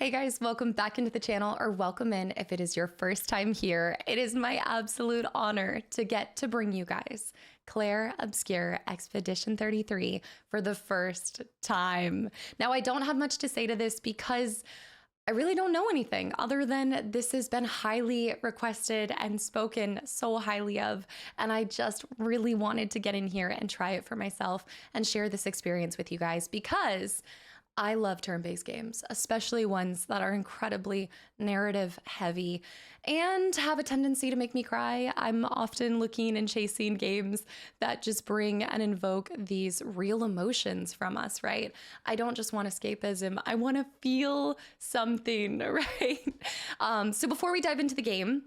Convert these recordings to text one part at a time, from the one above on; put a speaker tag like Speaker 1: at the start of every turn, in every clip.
Speaker 1: Hey guys, welcome back into the channel, or welcome in if it is your first time here. It is my absolute honor to get to bring you guys Clair Obscur Expedition 33 for the first time. Now, I don't have much to say to this because I really don't know anything other than this has been highly requested and spoken so highly of, and I just really wanted to get in here and try it for myself and share this experience with you guys because I love turn-based games, especially ones that are incredibly narrative heavy and have a tendency to make me cry. I'm often looking and chasing games that just bring and invoke these real emotions from us, right? I don't just want escapism, I want to feel something, right? So before we dive into the game,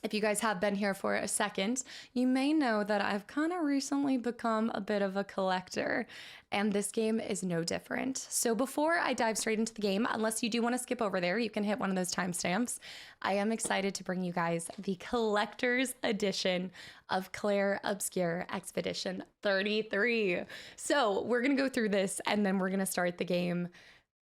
Speaker 1: if you guys have been here for a second, you may know that I've kind of recently become a bit of a collector, and this game is no different. So before I dive straight into the game, unless you do want to skip over there, you can hit one of those timestamps. I am excited to bring you guys the collector's edition of Clair Obscur Expedition 33. So we're going to go through this, and then we're going to start the game.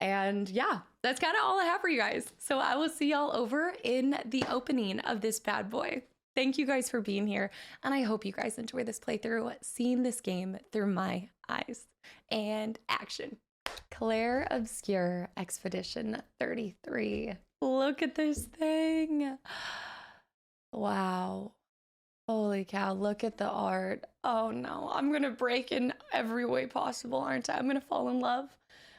Speaker 1: And yeah, that's kind of all I have for you guys. So I will see y'all over in the opening of this bad boy. Thank you guys for being here, and I hope you guys enjoy this playthrough, seeing this game through my eyes. And action. Clair Obscur Expedition 33. Look at this thing. Wow. Holy cow, look at the art. Oh no, I'm gonna break in every way possible, aren't I? I'm gonna fall in love.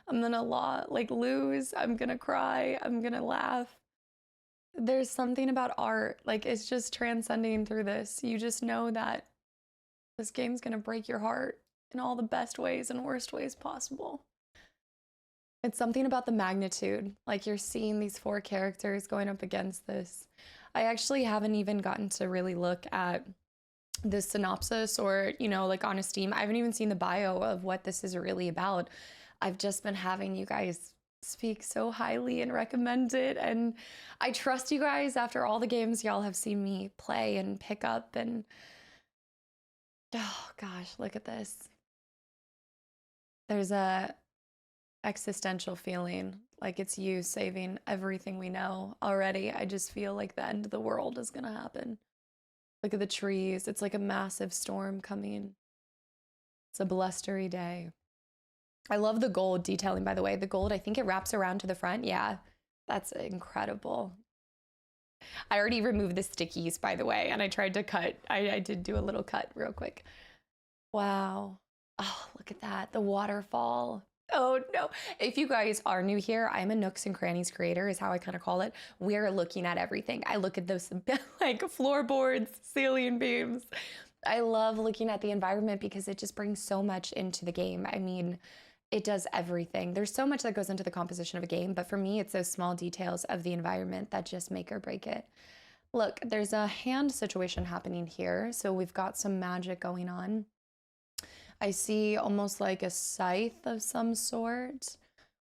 Speaker 1: I'm gonna lose, I'm gonna cry, I'm gonna laugh. There's something about art, like it's just transcending through this. You just know that this game's gonna break your heart in all the best ways and worst ways possible. It's something about the magnitude, like you're seeing these four characters going up against this. I actually haven't even gotten to really look at the synopsis or, like on Steam. I haven't even seen the bio of what this is really about. I've just been having you guys speak so highly and recommend it, and I trust you guys after all the games y'all have seen me play and pick up, and oh gosh, look at this. There's a existential feeling, like it's you saving everything we know already. I just feel like the end of the world is gonna happen. Look at the trees, it's like a massive storm coming. It's a blustery day. I love the gold detailing, by the way. The gold, I think it wraps around to the front. Yeah, that's incredible. I already removed the stickies, by the way, and I tried to cut. I did do a little cut real quick. Wow. Oh, look at that. The waterfall. Oh no. If you guys are new here, I'm a Nooks and Crannies creator is how I kind of call it. We're looking at everything. I look at those like floorboards, ceiling beams. I love looking at the environment because it just brings so much into the game. I mean, it does everything. There's so much that goes into the composition of a game, but for me, it's those small details of the environment that just make or break it. Look, there's a hand situation happening here, so we've got some magic going on. I see almost like a scythe of some sort.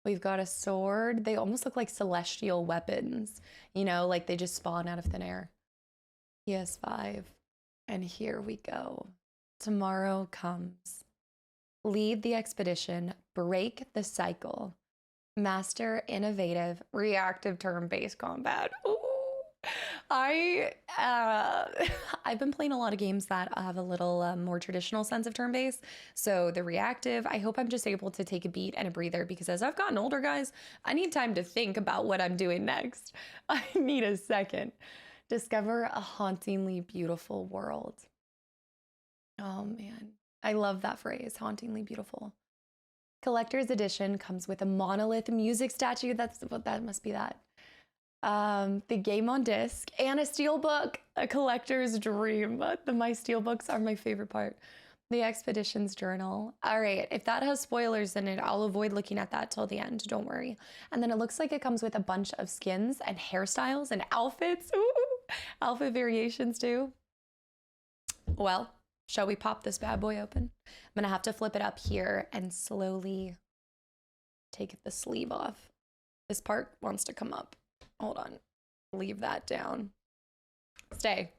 Speaker 1: We've got a sword. They almost look like celestial weapons, like they just spawn out of thin air. PS5. And here we go. Tomorrow comes. Lead the expedition, break the cycle, master innovative, reactive turn-based combat. Ooh. I've been playing a lot of games that have a little more traditional sense of turn-based. So the reactive, I hope I'm just able to take a beat and a breather because as I've gotten older, guys, I need time to think about what I'm doing next. I need a second. Discover a hauntingly beautiful world. Oh man. I love that phrase, hauntingly beautiful. Collector's edition comes with a monolith music statue. That must be that. The game on disc and a steelbook, a collector's dream. My steelbooks are my favorite part. The expedition's journal. All right, if that has spoilers in it, I'll avoid looking at that till the end, don't worry. And then it looks like it comes with a bunch of skins and hairstyles and outfits. Ooh, outfit variations too. Well, shall we pop this bad boy open? I'm gonna have to flip it up here and slowly take the sleeve off. This part wants to come up. Hold on, leave that down. Stay.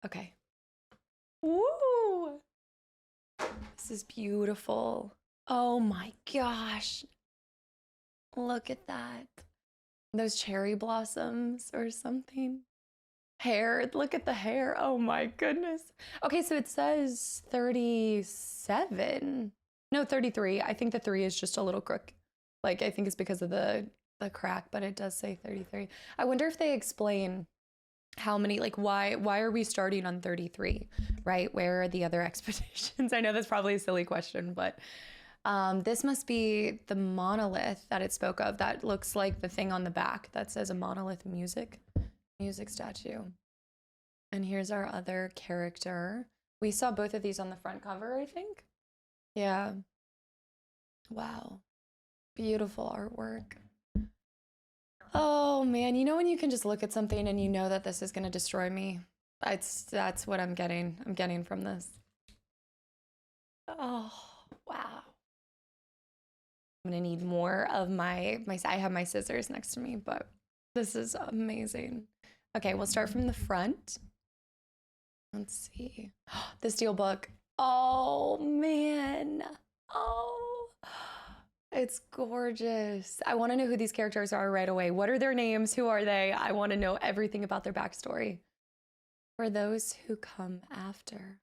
Speaker 1: Okay. Woo! This is beautiful. Oh my gosh. Look at that. Those cherry blossoms or something. Hair, look at the hair. Oh my goodness. Okay, so it says 37. No, 33. I think the 3 is just a little crook. Like, I think it's because of the crack, but it does say 33. I wonder if they explain how many, like, why are we starting on 33, right? Where are the other expeditions? I know that's probably a silly question, but this must be the monolith that it spoke of. That looks like the thing on the back that says a monolith music statue. And here's our other character. We saw both of these on the front cover, I think. Yeah. Wow. Beautiful artwork. Oh man, you know when you can just look at something and you know that this is gonna destroy me? That's what I'm getting from this. Oh, wow. I'm gonna need more of my I have my scissors next to me, but this is amazing. Okay, we'll start from the front. Let's see. The steelbook. Oh man. Oh, it's gorgeous. I want to know who these characters are right away. What are their names? Who are they? I want to know everything about their backstory. For those who come after.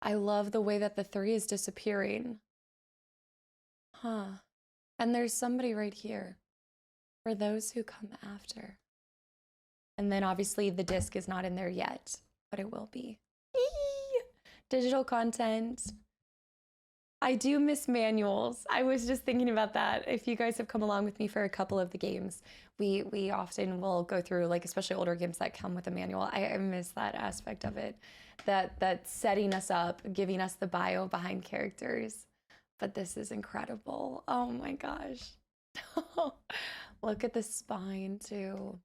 Speaker 1: I love the way that the 3 is disappearing. Huh. And there's somebody right here. For those who come after. And then obviously the disc is not in there yet, but it will be. Eee! Digital content. I do miss manuals. I was just thinking about that. If you guys have come along with me for a couple of the games, we often will go through, like, especially older games that come with a manual. I miss that aspect of it. That setting us up, giving us the bio behind characters. But this is incredible. Oh my gosh. Look at the spine too.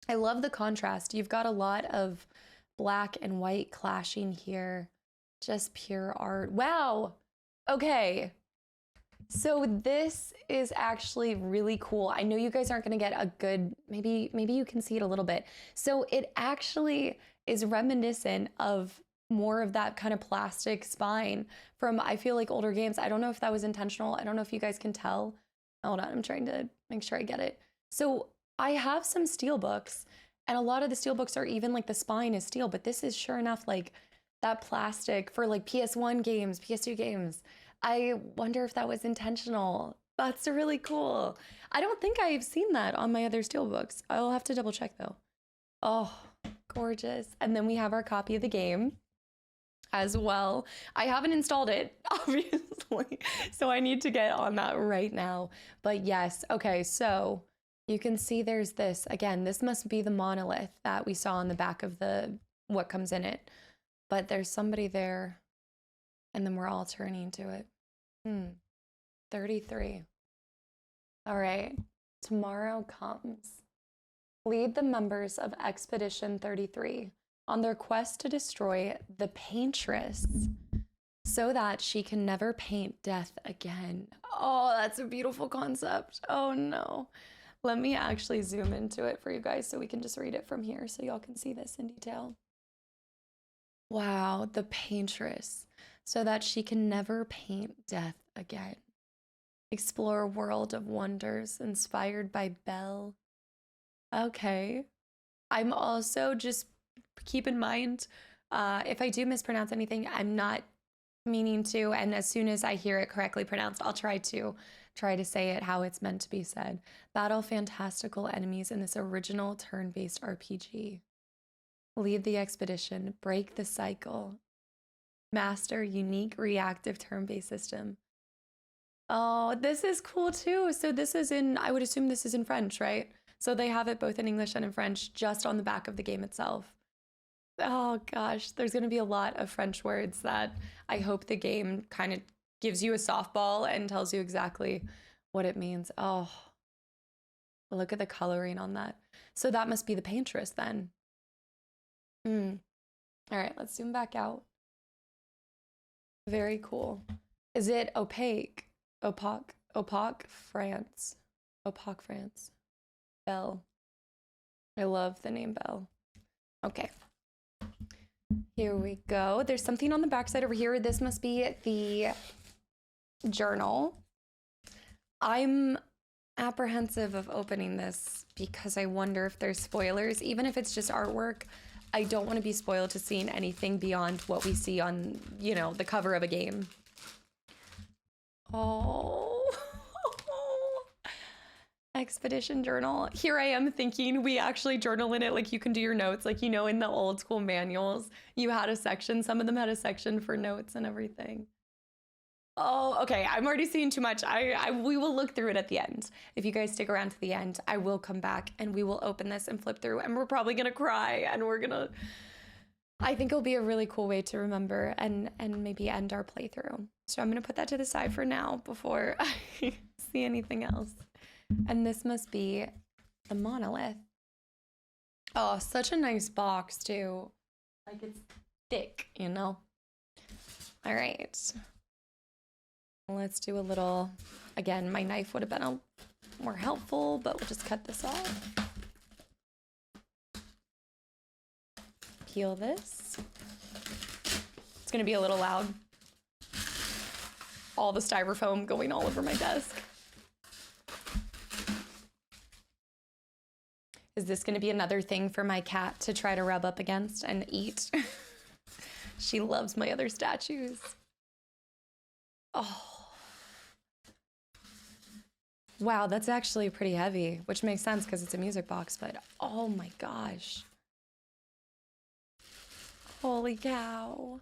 Speaker 1: I love the contrast. You've got a lot of black and white clashing here. Just pure art. Wow. Okay. So this is actually really cool. I know you guys aren't going to get a good, maybe you can see it a little bit. So it actually is reminiscent of more of that kind of plastic spine from, I feel like, older games. I don't know if that was intentional. I don't know if you guys can tell. Hold on, I'm trying to make sure I get it. So I have some steel books, and a lot of the steel books are even like the spine is steel, but this is sure enough like that plastic for like PS1 games, PS2 games. I wonder if that was intentional. That's really cool. I don't think I've seen that on my other steel books. I'll have to double check though. Oh, gorgeous. And then we have our copy of the game as well. I haven't installed it, obviously, so I need to get on that right now. But yes, okay, so you can see there's this. Again, this must be the monolith that we saw on the back of the what comes in it. But there's somebody there, and then we're all turning to it. 33. All right, tomorrow comes. Lead the members of Expedition 33 on their quest to destroy the paintress so that she can never paint death again. Oh, that's a beautiful concept. Oh no. Let me actually zoom into it for you guys so we can just read it from here so y'all can see this in detail. Wow, the paintress, so that she can never paint death again. Explore a world of wonders inspired by Belle. Okay. I'm also just keep in mind, if I do mispronounce anything, I'm not meaning to, and as soon as I hear it correctly pronounced, I'll try to say it how it's meant to be said. Battle fantastical enemies in this original turn-based RPG. Lead the expedition, break the cycle. Master unique reactive turn-based system. Oh, this is cool too. So this is in, I would assume this is in French, right? So they have it both in English and in French just on the back of the game itself. Oh gosh, there's going to be a lot of French words that I hope the game kind of gives you a softball and tells you exactly what it means. Oh, look at the coloring on that. So that must be the paintress then. All right, let's zoom back out. Very cool. Is it opaque? Opaque, France. Opaque, France. Belle. I love the name Belle. Okay. Here we go. There's something on the backside over here. This must be the journal. I'm apprehensive of opening this because I wonder if there's spoilers. Even if it's just artwork, I don't want to be spoiled to seeing anything beyond what we see on, you know, the cover of a game. Oh. Expedition journal. Here I am thinking we actually journal in it like you can do your notes. Like, you know, in the old school manuals, you had a section. Some of them had a section for notes and everything. Oh, okay. I'm already seeing too much. We will look through it at the end. If you guys stick around to the end, I will come back and we will open this and flip through, and we're probably gonna cry, and I think it'll be a really cool way to remember and maybe end our playthrough. So I'm gonna put that to the side for now before I see anything else. And this must be the monolith. Oh, such a nice box too. Like, it's thick, you know? All right. Let's do a little, again, my knife would have been more helpful, but we'll just cut this off. Peel this. It's gonna be a little loud. All the styrofoam going all over my desk. Is this gonna be another thing for my cat to try to rub up against and eat? She loves my other statues. Oh. Wow, that's actually pretty heavy, which makes sense because it's a music box, but oh my gosh. Holy cow.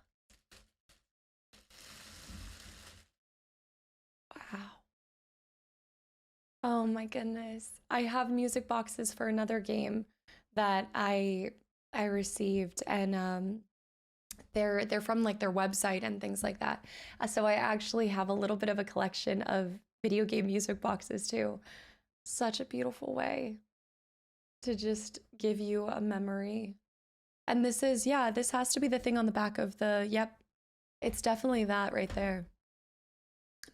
Speaker 1: Wow. Oh my goodness. I have music boxes for another game that I received, and they're from like their website and things like that. So I actually have a little bit of a collection of video game music boxes too. Such a beautiful way to just give you a memory. And this is, yeah, this has to be the thing on the back of the, yep, it's definitely that right there.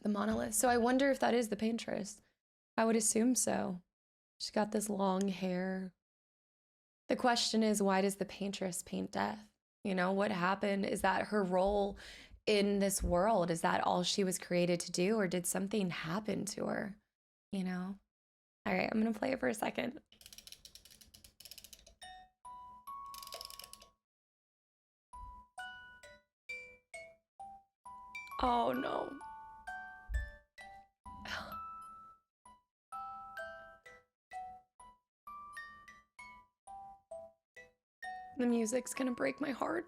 Speaker 1: The monolith. So I wonder if that is the paintress. I would assume so. She's got this long hair. The question is, why does the paintress paint death? You know, what happened? Is that her role in this world? Is that all she was created to do? Or did something happen to her? You know? All right, I'm gonna play it for a second. Oh no. The music's gonna break my heart.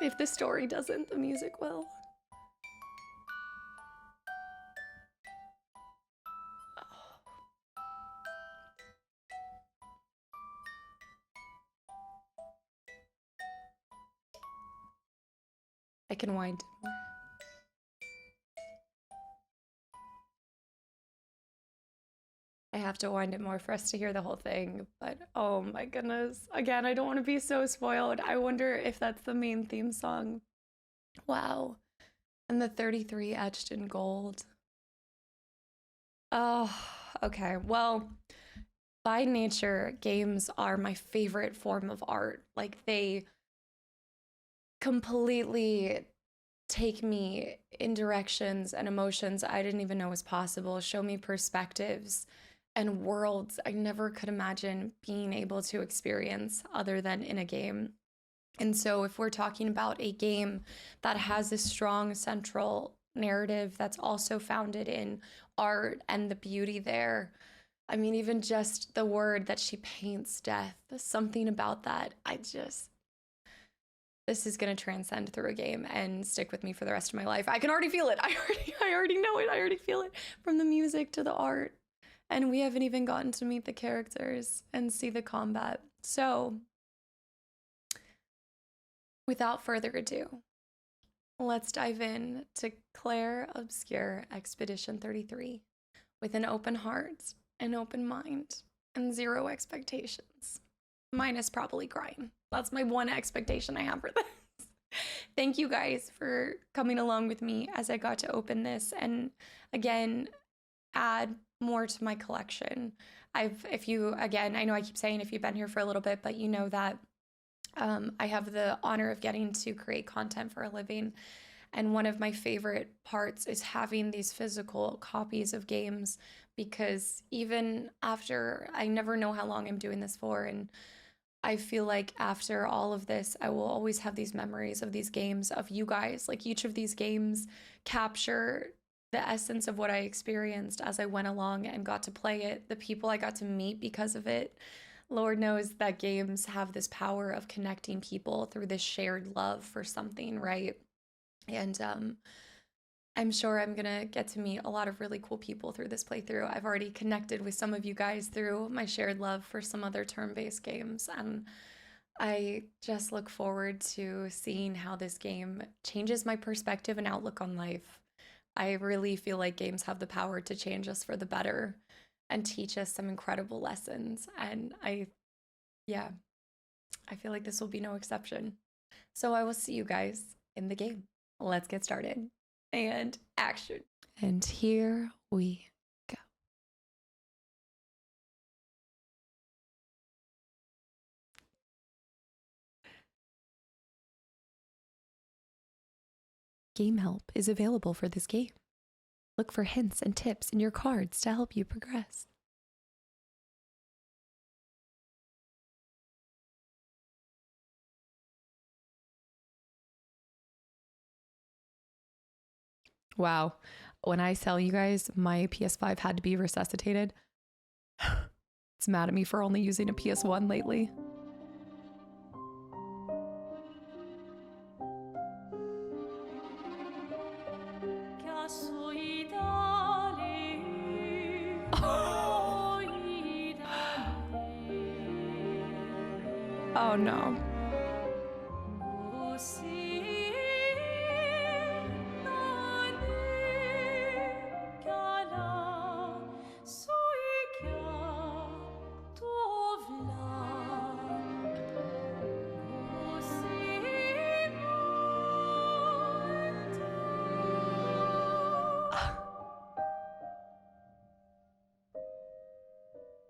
Speaker 1: If the story doesn't, the music will. Oh. I can wind it more. I have to wind it more for us to hear the whole thing, but oh my goodness. Again, I don't want to be so spoiled. I wonder if that's the main theme song. Wow. And the 33 etched in gold. Oh, okay. Well, by nature, games are my favorite form of art. Like, they completely take me in directions and emotions I didn't even know was possible, show me perspectives and worlds I never could imagine being able to experience other than in a game. And so if we're talking about a game that has a strong central narrative that's also founded in art and the beauty there, I mean, even just the word that she paints, death, something about that, this is going to transcend through a game and stick with me for the rest of my life. I can already feel it. I already know it. I already feel it, from the music to the art. And we haven't even gotten to meet the characters and see the combat. So, without further ado, let's dive in to Clair Obscur Expedition 33 with an open heart, an open mind, and zero expectations. Minus probably crying. That's my one expectation I have for this. Thank you guys for coming along with me as I got to open this and, again, add more to my collection. I know I keep saying if you've been here for a little bit, but you know that I have the honor of getting to create content for a living. And one of my favorite parts is having these physical copies of games, because even after, I never know how long I'm doing this for, and I feel like after all of this, I will always have these memories of these games, of you guys. Like, each of these games capture the essence of what I experienced as I went along and got to play it, the people I got to meet because of it. Lord knows that games have this power of connecting people through this shared love for something, right? And I'm sure I'm gonna get to meet a lot of really cool people through this playthrough. I've already connected with some of you guys through my shared love for some other turn-based games, and I just look forward to seeing how this game changes my perspective and outlook on life. I really feel like games have the power to change us for the better and teach us some incredible lessons, and yeah, I feel like this will be no exception. So I will see you guys in the game. Let's get started. And action. And here we go. Game help is available for this game. Look for hints and tips in your cards to help you progress. Wow. When I tell you guys my PS5 had to be resuscitated, it's mad at me for only using a PS1 lately. Oh no.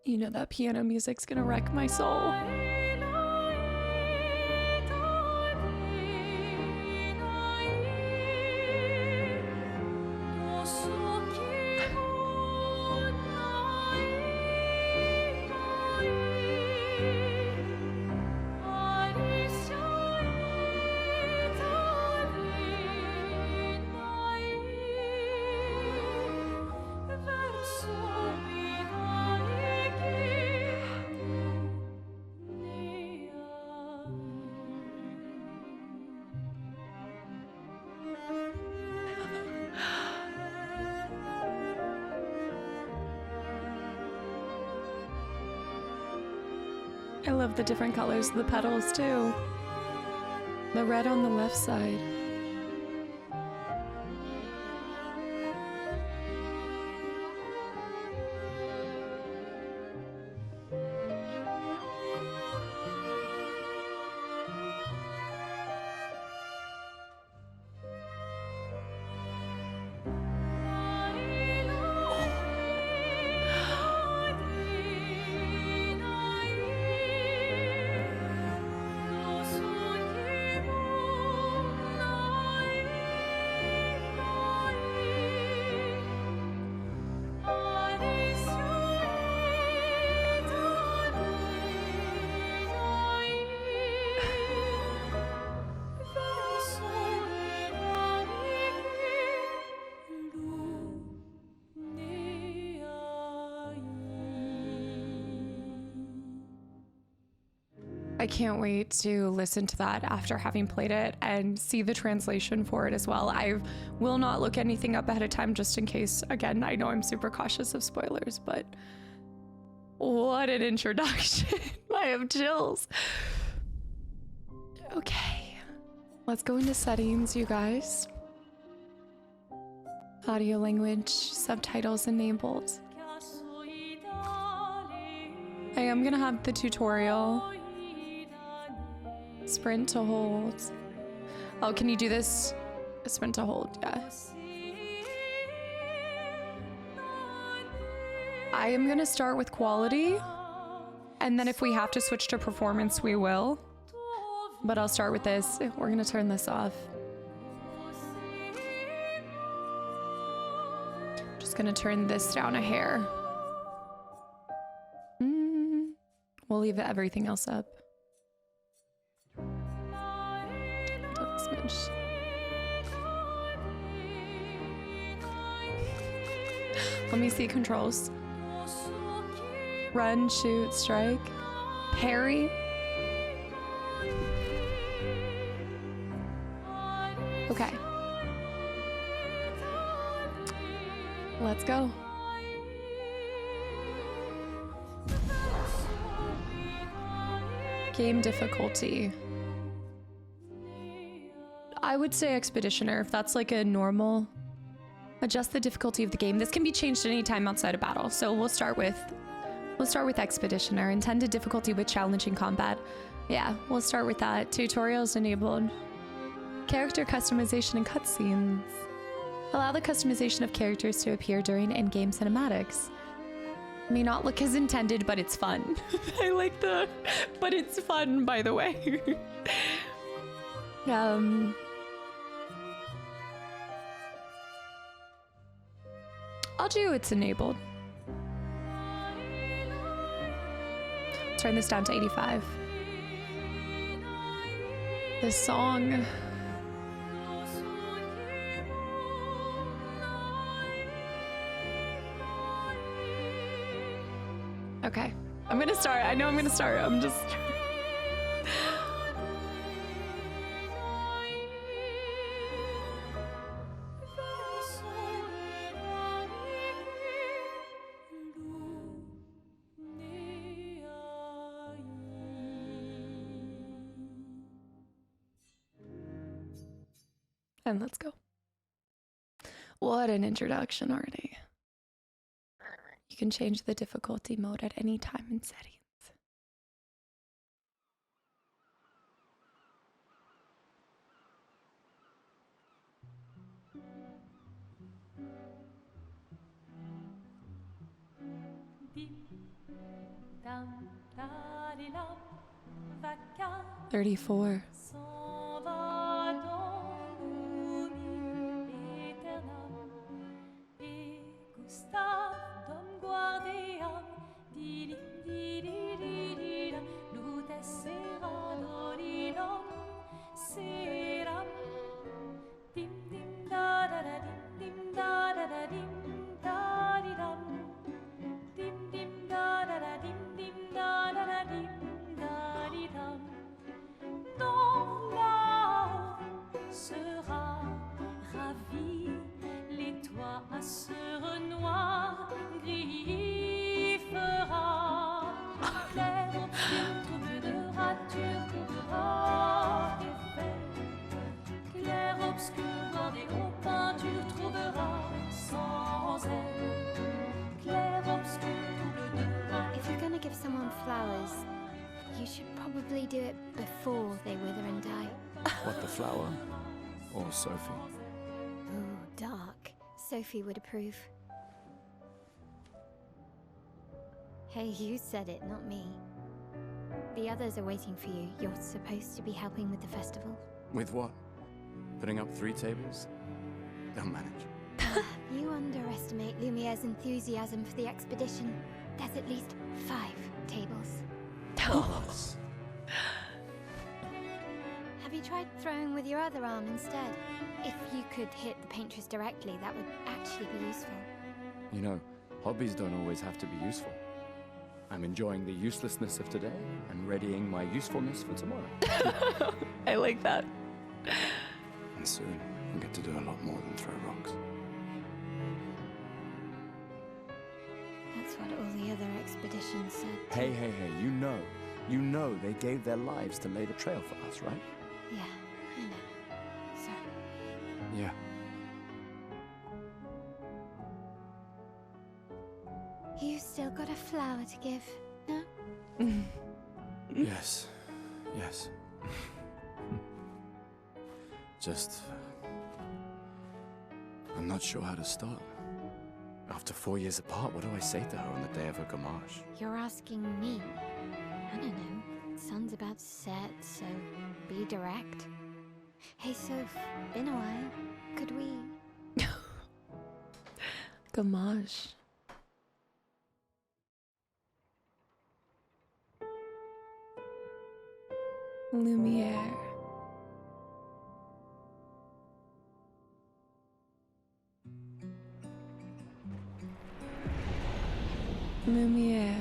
Speaker 1: You know that piano music's gonna wreck my soul. I love the different colors of the petals too. The red on the left side. I can't wait to listen to that after having played it and see the translation for it as well. I will not look anything up ahead of time just in case. Again, I know I'm super cautious of spoilers, but what an introduction. I have chills. Okay, let's go into settings, you guys. Audio language, subtitles enabled. I am gonna have the tutorial. Sprint to hold. Oh, can you do this? Sprint to hold, yeah. I am gonna start with quality, and then if we have to switch to performance, we will. But I'll start with this. We're gonna turn this off. just gonna turn this down a hair. We'll leave everything else up. Smidge. Let me see controls. Run, shoot, strike, parry. Okay. Let's go. Game difficulty. I would say Expeditioner, if that's like a normal. Adjust the difficulty of the game. This can be changed at any time outside of battle. So we'll start with Expeditioner. Intended difficulty with challenging combat. Yeah, we'll start with that. Tutorials enabled. Character customization and cutscenes. Allow the customization of characters to appear during in-game cinematics. May not look as intended, but it's fun. I like the, but it's fun, by the way. I'll do it's enabled. Turn this down to 85. This song. Okay, I'm gonna start. I know I'm gonna start. I'm just. And let's go. What an introduction already. You can change the difficulty mode at any time in settings. $34.
Speaker 2: If you're gonna give someone flowers, you should probably do it before they wither and die.
Speaker 3: What, the flower? Or Sophie?
Speaker 2: Ooh, dark. Sophie would approve. Hey, you said it, not me. The others are waiting for you. You're supposed to be helping with the festival.
Speaker 3: With what? Putting up 3 tables? They'll manage.
Speaker 2: You underestimate Lumiere's enthusiasm for the expedition. There's at least 5 tables.
Speaker 3: Tables?
Speaker 2: Have you tried throwing with your other arm instead? If you could hit the paintress directly, that would actually be useful.
Speaker 3: You know, hobbies don't always have to be useful. I'm enjoying the uselessness of today and readying my usefulness for tomorrow.
Speaker 1: I like that.
Speaker 3: And soon, I'll get to do a lot more than throw rocks.
Speaker 2: That's what all the other expeditions said.
Speaker 3: Hey, you know they gave their lives to lay the trail for us, right?
Speaker 2: Yeah, I know. Sorry.
Speaker 3: Yeah.
Speaker 2: You still got a flower to give, no?
Speaker 3: Yes. Just... I'm not sure how to start. After 4 years apart, what do I say to her on the day of her gamache?
Speaker 2: You're asking me. I don't know. Sun's about to set, so be direct. Hey, Soph, been a while. Could we...
Speaker 1: Gamache. Lumiere. Lumiere.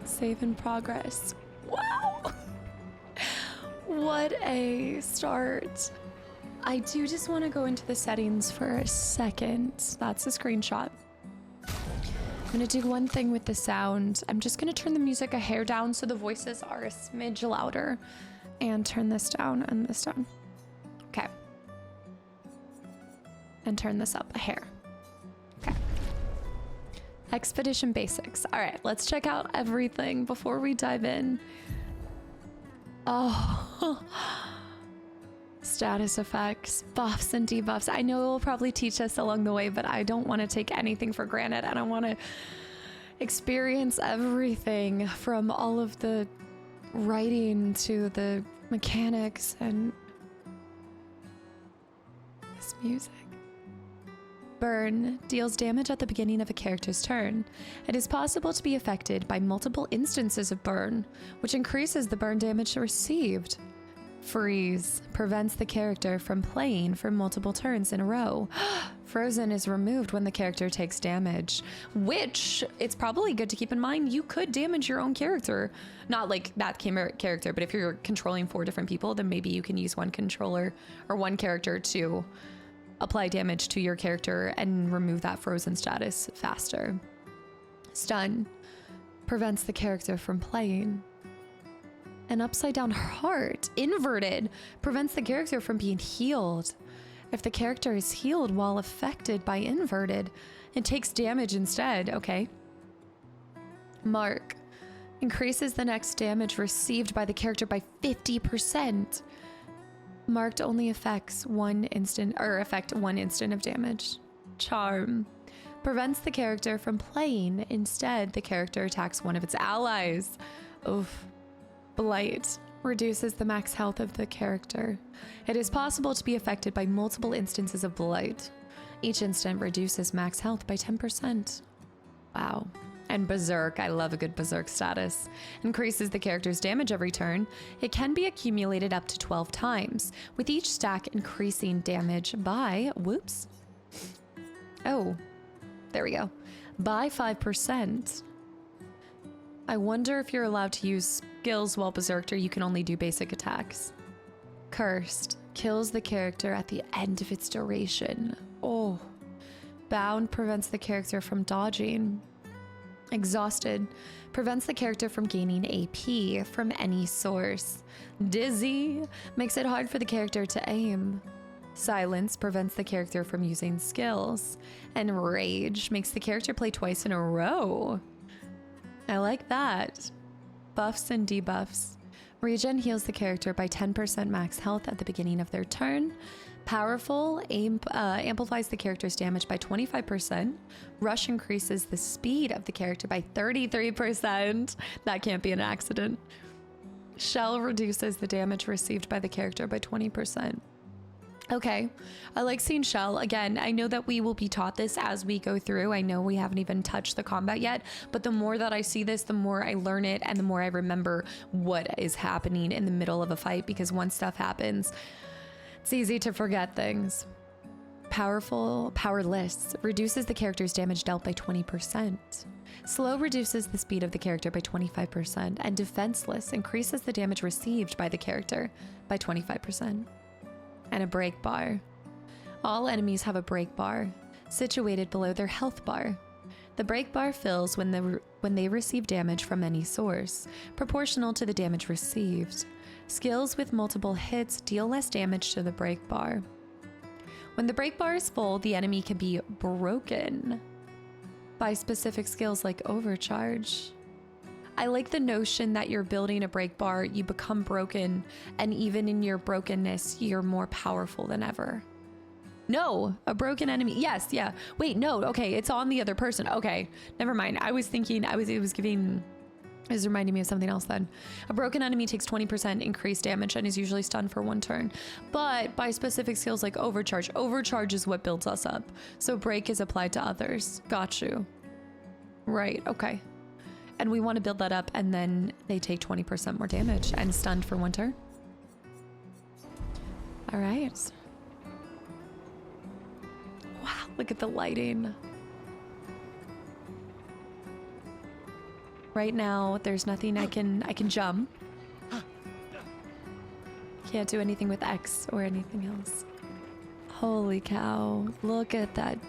Speaker 1: Save in progress. Wow! What a start. I do just want to go into the settings for a second. That's a screenshot. I'm gonna do one thing with the sound. I'm just gonna turn the music a hair down so the voices are a smidge louder, and turn this down and this down. Okay. And turn this up a hair. Okay. Expedition basics. All right, let's check out everything before we dive in. Oh. Status effects, buffs and debuffs. I know it will probably teach us along the way, but I don't want to take anything for granted. I don't want to experience everything from all of the writing to the mechanics and this music. Burn deals damage at the beginning of a character's turn. It is possible to be affected by multiple instances of burn, which increases the burn damage received. Freeze prevents the character from playing for multiple turns in a row. Frozen is removed when the character takes damage, which it's probably good to keep in mind. You could damage your own character. Not like that character, but if you're controlling 4 different people, then maybe you can use one controller or one character to apply damage to your character and remove that frozen status faster. Stun prevents the character from playing. An upside down heart, inverted, prevents the character from being healed. If the character is healed while affected by inverted, it takes damage instead. Okay. Mark increases the next damage received by the character by 50%. Marked only affects one instant of damage. Charm prevents the character from playing. Instead, the character attacks one of its allies. Oof. Blight reduces the max health of the character. It is possible to be affected by multiple instances of Blight. Each instant reduces max health by 10%. Wow. And Berserk, I love a good Berserk status. Increases the character's damage every turn. It can be accumulated up to 12 times, with each stack increasing damage by, whoops. Oh, there we go. By 5%. I wonder if you're allowed to use skills while Berserked or you can only do basic attacks. Cursed kills the character at the end of its duration. Oh. Bound prevents the character from dodging. Exhausted prevents the character from gaining AP from any source. Dizzy makes it hard for the character to aim. Silence prevents the character from using skills. And Rage makes the character play twice in a row. I like that. Buffs and debuffs. Regen heals the character by 10% max health at the beginning of their turn. Powerful amplifies the character's damage by 25%. Rush increases the speed of the character by 33%. That can't be an accident. Shell reduces the damage received by the character by 20%. Okay, I like seeing Shell. Again, I know that we will be taught this as we go through. I know we haven't even touched the combat yet, but the more that I see this, the more I learn it and the more I remember what is happening in the middle of a fight, because once stuff happens, it's easy to forget things. Powerless reduces the character's damage dealt by 20%. Slow reduces the speed of the character by 25%, and defenseless increases the damage received by the character by 25%. And a break bar. All enemies have a break bar, situated below their health bar. The break bar fills when they receive damage from any source, proportional to the damage received. Skills with multiple hits deal less damage to the break bar. When the break bar is full, the enemy can be broken by specific skills like overcharge. I like the notion that you're building a break bar, you become broken, and even in your brokenness, you're more powerful than ever. No, a broken enemy. Yes, yeah. Wait, no, okay, it's on the other person. Okay, never mind. I was thinking it was giving Is reminding me of something else then. A broken enemy takes 20% increased damage and is usually stunned for 1 turn. But by specific skills like Overcharge. Overcharge is what builds us up. So Break is applied to others. Got you. Right, okay. And we want to build that up and then they take 20% more damage and stunned for 1 turn. All right. Wow, look at the lighting. Right now, there's nothing I can jump. Can't do anything with X or anything else. Holy cow, look at that.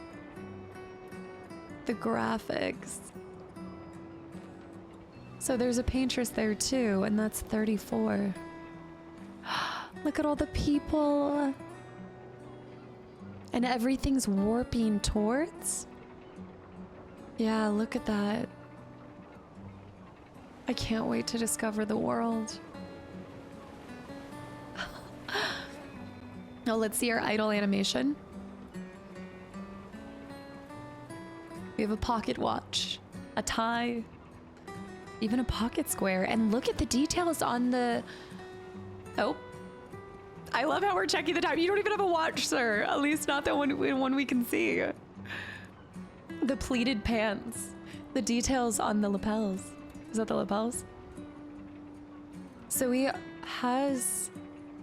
Speaker 1: The graphics. So there's a paintress there too, and that's 34. Look at all the people. And everything's warping towards? Yeah, look at that. I can't wait to discover the world. Now let's see our idle animation. We have a pocket watch, a tie, even a pocket square. And look at the details on the... Oh. I love how we're checking the time. You don't even have a watch, sir. At least not the one we can see. The pleated pants. The details on the lapels. Is that the lapels? So he has...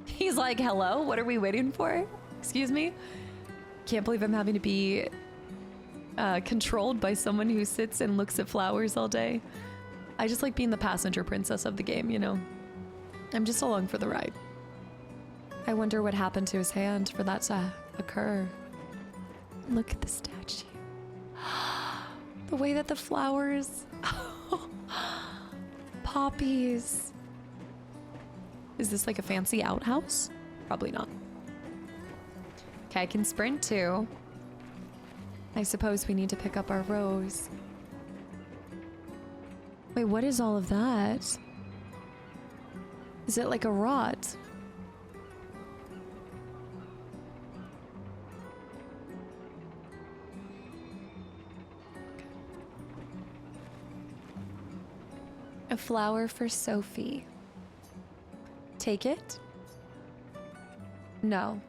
Speaker 1: He's like, hello, what are we waiting for? Excuse me? Can't believe I'm having to be controlled by someone who sits and looks at flowers all day. I just like being the passenger princess of the game, you know? I'm just along for the ride. I wonder what happened to his hand for that to occur. Look at the statue. The way that the flowers... Poppies. Is this like a fancy outhouse? Probably not. Okay, I can sprint too. I suppose we need to pick up our rose. Wait, what is all of that? Is it like a rot? A flower for Sophie. Take it? No.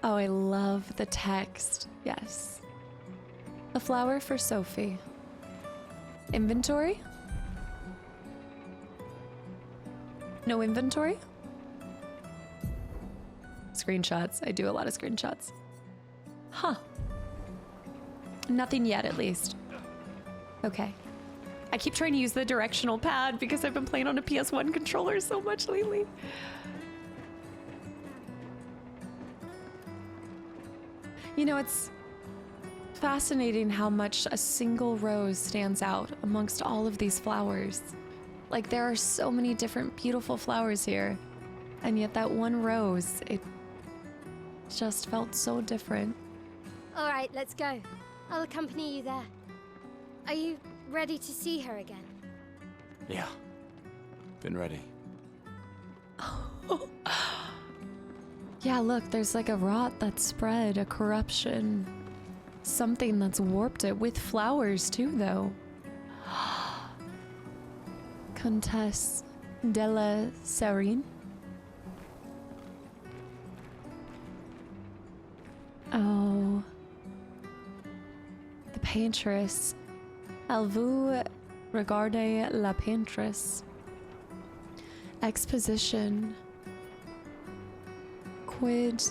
Speaker 1: Oh, I love the text. Yes. A flower for Sophie. Inventory? No inventory? Screenshots. I do a lot of screenshots. Huh. Nothing yet, at least. Okay. I keep trying to use the directional pad because I've been playing on a PS1 controller so much lately. You know, it's fascinating how much a single rose stands out amongst all of these flowers. Like, there are so many different beautiful flowers here, and yet that one rose, it just felt so different.
Speaker 2: All right, let's go. I'll accompany you there. Are you ready to see her again?
Speaker 3: Yeah. Been ready.
Speaker 1: Yeah, look, there's like a rot that's spread, a corruption. Something that's warped it with flowers too, though. Comtesse de la Serene. Oh. The paintress. Avez-vous regardé la paintress? Exposition. Quid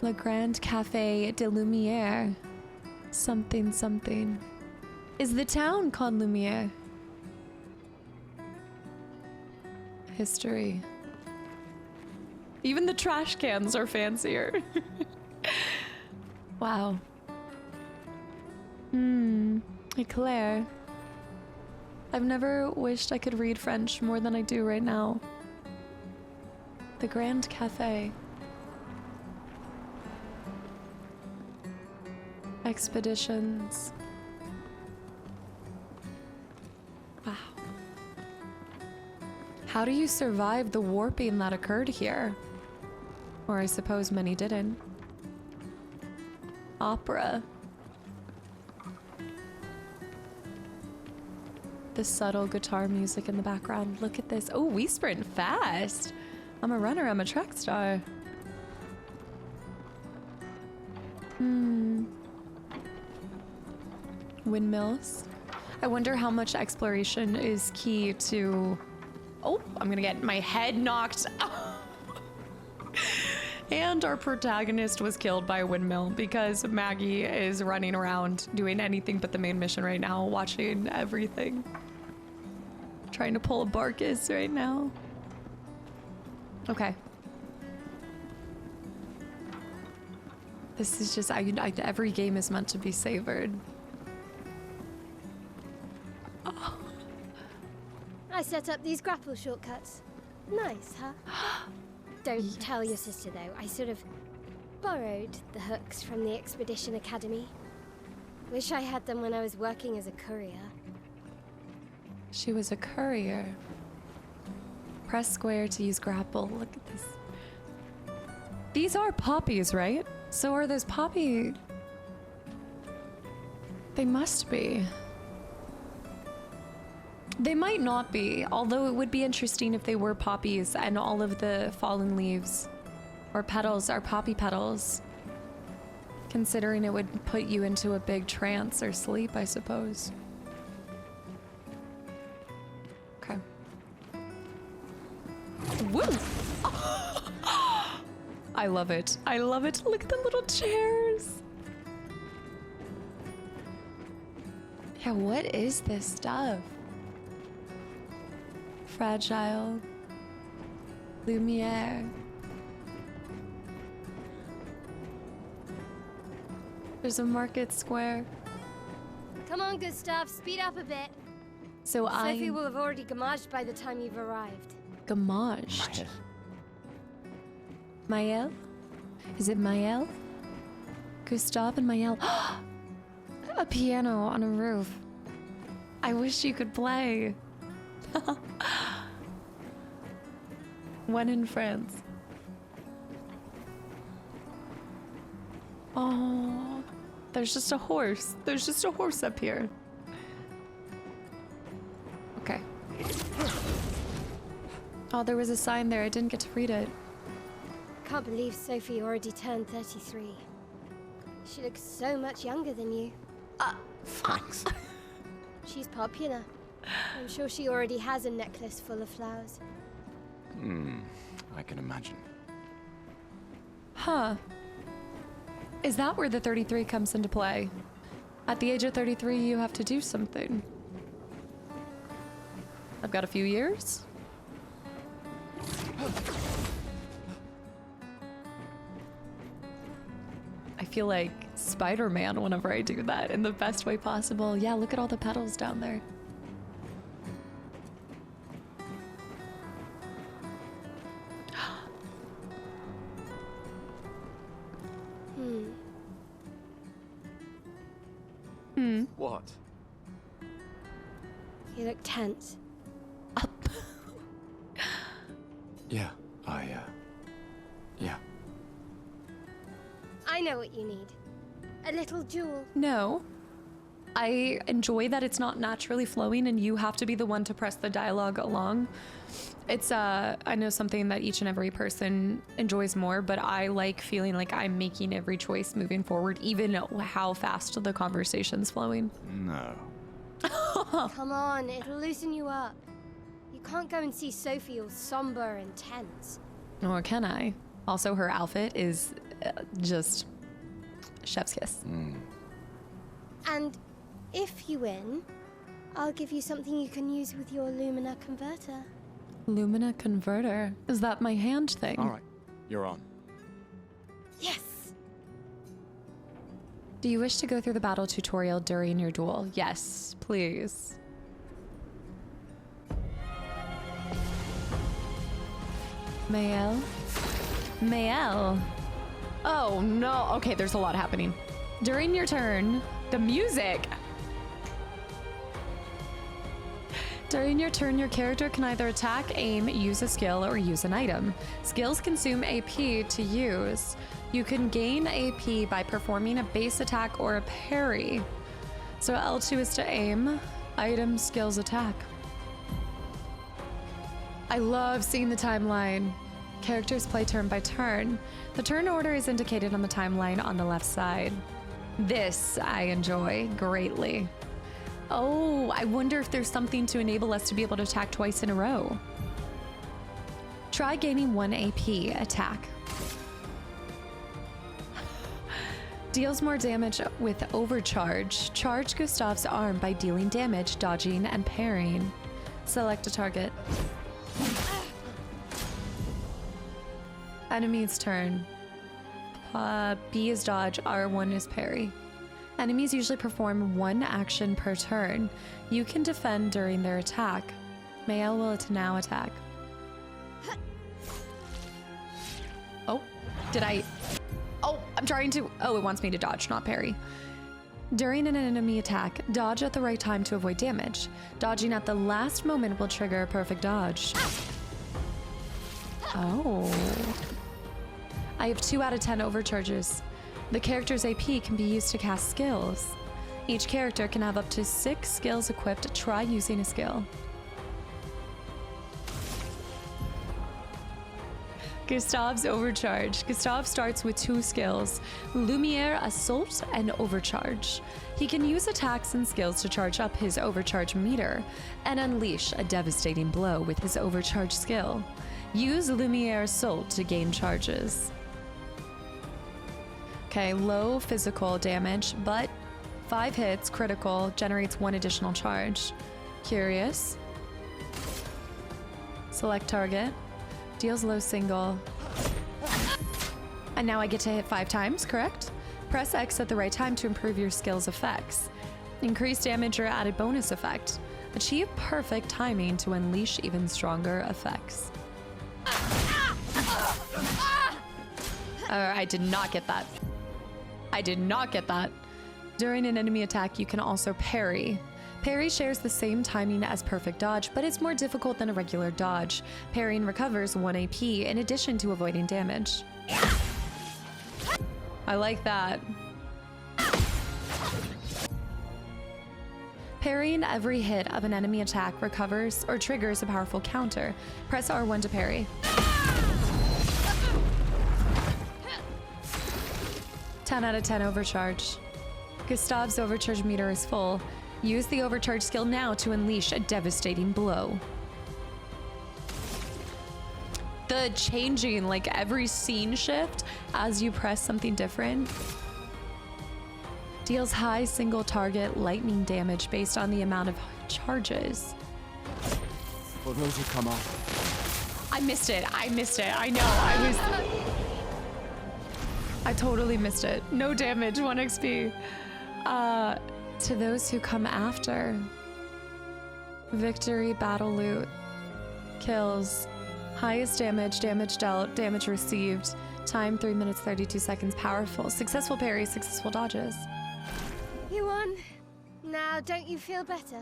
Speaker 1: le Grand Café de Lumière? Something, something. Is the town called Lumière? History. Even the trash cans are fancier. Wow. Claire. I've never wished I could read French more than I do right now. The Grand Café. Expeditions. Wow. How do you survive the warping that occurred here? Or I suppose many didn't. Opera. the subtle guitar music in the background. Look at this. Oh, we sprint fast. I'm a runner, I'm a track star. Windmills. I wonder how much exploration is key to... Oh, I'm gonna get my head knocked. And our protagonist was killed by a windmill because Maggie is running around doing anything but the main mission right now, watching everything. Trying to pull a Barkus right now. Okay. This is just, every game is meant to be savored. Oh.
Speaker 4: I set up these grapple shortcuts. Nice, huh? Don't tell your sister, though. I sort of borrowed the hooks from the Expedition Academy. Wish I had them when I was working as a courier.
Speaker 1: She was a courier. Press square to use grapple. Look at this. These are poppies, right? So are those poppy... They must be. They might not be, although it would be interesting if they were poppies and all of the fallen leaves or petals are poppy petals. Considering it would put you into a big trance or sleep, I suppose. Okay. Woo! I love it. I love it. Look at the little chairs. Yeah, what is this stuff? Fragile. Lumiere. There's a market square.
Speaker 4: Come on, Gustav, speed up a bit.
Speaker 1: So
Speaker 4: Sophie will have already gamaged by the time you've arrived.
Speaker 1: Gamaged. Mael? Is it Mael? Gustav and Mael. A piano on a roof. I wish you could play. When in France. Oh, there's just a horse. There's just a horse up here. Okay. Oh, there was a sign there. I didn't get to read it.
Speaker 4: Can't believe Sophie already turned 33. She looks so much younger than you.
Speaker 3: Thanks.
Speaker 4: She's popular. I'm sure she already has a necklace full of flowers.
Speaker 3: I can imagine.
Speaker 1: Huh. Is that where the 33 comes into play? At the age of 33, you have to do something. I've got a few years. I feel like Spider-Man whenever I do that in the best way possible. Yeah, look at all the petals down there.
Speaker 3: What?
Speaker 4: You look tense.
Speaker 3: Yeah, yeah.
Speaker 4: I know what you need. A little jewel.
Speaker 1: No. I enjoy that it's not naturally flowing and you have to be the one to press the dialogue along. It's, I know something that each and every person enjoys more, but I like feeling like I'm making every choice moving forward, even how fast the conversation's flowing.
Speaker 3: No.
Speaker 4: Come on, it'll loosen you up. You can't go and see Sophie all somber and tense.
Speaker 1: Or can I? Also, her outfit is just chef's kiss.
Speaker 4: And if you win, I'll give you something you can use with your Lumina converter.
Speaker 1: Lumina converter? Is that my hand thing?
Speaker 3: All right, you're on.
Speaker 4: Yes!
Speaker 1: Do you wish to go through the battle tutorial during your duel? Yes, please. Mael? Mael? Oh no, okay, there's a lot happening. During your turn, the music! During your turn, your character can either attack, aim, use a skill, or use an item. Skills consume AP to use. You can gain AP by performing a base attack or a parry. So L2 is to aim, Item, skills, attack. I love seeing the timeline. Characters play turn by turn. The turn order is indicated on the timeline on the left side. This I enjoy greatly. Oh, I wonder if there's something to enable us to be able to attack twice in a row. Try gaining 1 AP, attack. Deals more damage with overcharge. Charge Gustav's arm by dealing damage, dodging, and parrying. Select a target. Enemy's turn. B is dodge, R1 is parry. Enemies usually perform 1 action per turn. You can defend during their attack. Mael will now attack. Oh, did I? Oh, I'm trying to. Oh, it wants me to dodge, not parry. During an enemy attack, dodge at the right time to avoid damage. Dodging at the last moment will trigger a perfect dodge. Oh. I have 2 out of 10 overcharges. The character's AP can be used to cast skills. Each character can have up to 6 skills equipped. Try using a skill. Gustav's overcharge. Gustav starts with 2 skills, Lumiere, Assault, and Overcharge. He can use attacks and skills to charge up his overcharge meter and unleash a devastating blow with his overcharge skill. Use Lumiere Assault to gain charges. Okay, low physical damage, but 5 hits, critical, generates 1 additional charge. Curious. Select target. Deals low single. And now I get to hit 5 times, correct? Press X at the right time to improve your skill's effects. Increase damage or added bonus effect. Achieve perfect timing to unleash even stronger effects. I did not get that. I did not get that. During an enemy attack, you can also parry. Parry shares the same timing as perfect dodge, but it's more difficult than a regular dodge. Parrying recovers 1 AP in addition to avoiding damage. I like that. Parrying every hit of an enemy attack recovers or triggers a powerful counter. Press R1 to parry. 10 out of 10 overcharge. Gustav's overcharge meter is full. Use the overcharge skill now to unleash a devastating blow. The changing, like every scene shift as you press something different. Deals high single target lightning damage based on the amount of charges.
Speaker 3: For those who come after.
Speaker 1: I missed it. I know. I totally missed it. No damage, 1 XP. To those who come after. Victory, battle loot. Kills. Highest damage, damage dealt, damage received. Time 3 minutes 32 seconds. Powerful. Successful parry, successful dodges.
Speaker 4: You won. Now, don't you feel better?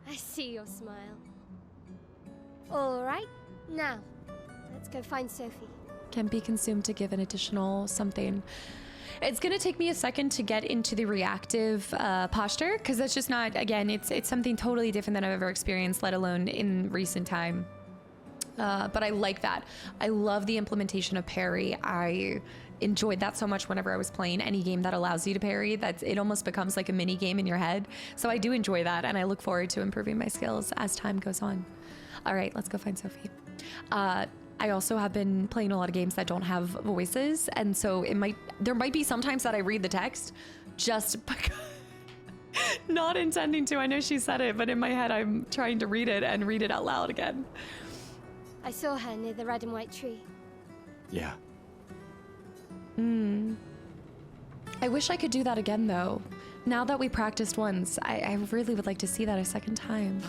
Speaker 4: I see your smile. All right, now, let's go find Sophie.
Speaker 1: Can be consumed to give an additional something. It's gonna take me a second to get into the reactive posture, because that's just not, again, it's something totally different than I've ever experienced, let alone in recent time. But I like that. I love the implementation of parry. I enjoyed that so much whenever I was playing any game that allows you to parry. It almost becomes like a mini game in your head. So I do enjoy that, and I look forward to improving my skills as time goes on. All right, let's go find Sophie. I also have been playing a lot of games that don't have voices, and so there might be sometimes that I read the text just because, not intending to. I know she said it, but in my head I'm trying to read it and read it out loud again.
Speaker 4: I saw her near the red and white tree.
Speaker 3: Yeah.
Speaker 1: I wish I could do that again, though. Now that we practiced once, I really would like to see that a second time.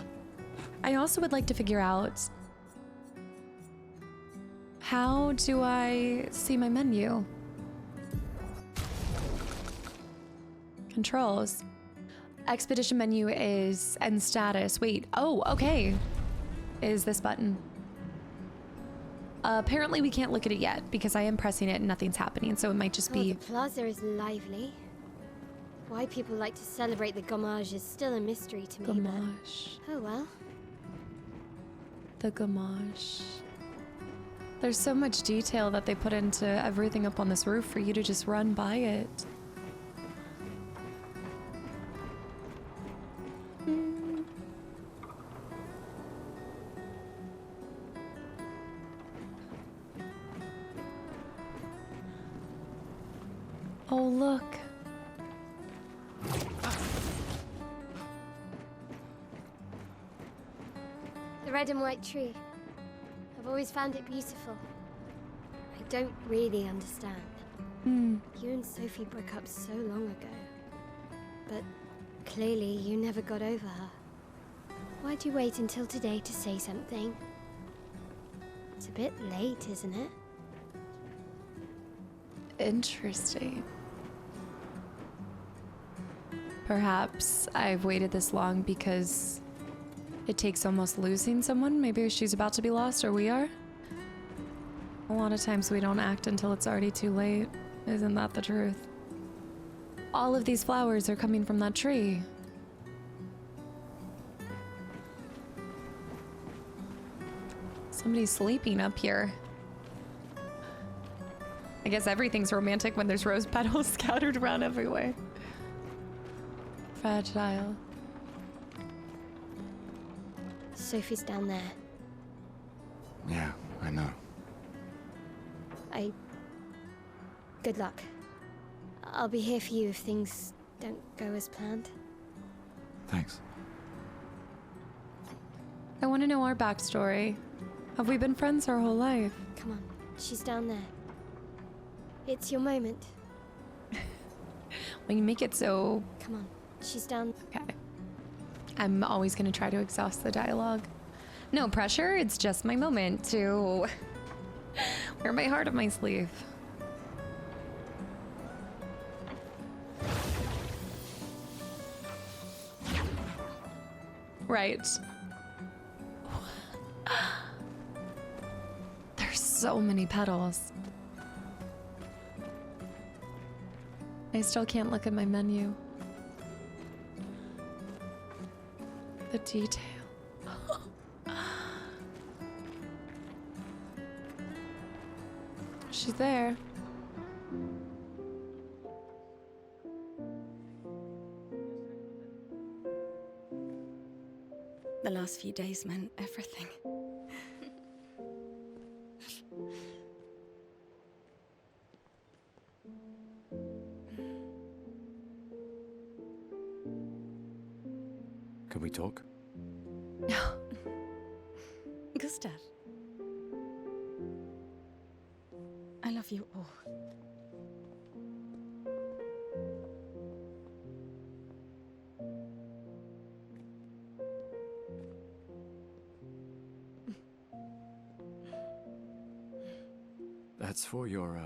Speaker 1: I also would like to figure out, how do I see my menu? Controls. Expedition menu is, and status. Wait, oh, okay. Is this button. Apparently we can't look at it yet because I am pressing it and nothing's happening, so it might just be...
Speaker 4: The plaza is lively. Why people like to celebrate the gommage is still a mystery to me.
Speaker 1: Gamage.
Speaker 4: But, oh well.
Speaker 1: The gamage. There's so much detail that they put into everything up on this roof for you to just run by it. Oh, look.
Speaker 4: The red and white tree. I've always found it beautiful. I don't really understand.
Speaker 1: Hmm.
Speaker 4: You and Sophie broke up so long ago. But clearly you never got over her. Why'd you wait until today to say something? It's a bit late, isn't it?
Speaker 1: Interesting. Perhaps I've waited this long because it takes almost losing someone. Maybe she's about to be lost, or we are. A lot of times we don't act until it's already too late. Isn't that the truth? All of these flowers are coming from that tree. Somebody's sleeping up here. I guess everything's romantic when there's rose petals scattered around everywhere. Fragile.
Speaker 4: Sophie's down there.
Speaker 3: Yeah, I know.
Speaker 4: Good luck. I'll be here for you if things don't go as planned.
Speaker 3: Thanks.
Speaker 1: I want to know our backstory. Have we been friends our whole life?
Speaker 4: Come on, she's down there. It's your moment.
Speaker 1: When you make it so...
Speaker 4: Come on, she's down.
Speaker 1: Okay. I'm always going to try to exhaust the dialogue. No pressure, it's just my moment to wear my heart on my sleeve. Right. There's so many petals. I still can't look at my menu. The detail. She's there.
Speaker 5: The last few days meant everything.
Speaker 3: Can we talk?
Speaker 5: Gustav. I love you all.
Speaker 3: That's for your,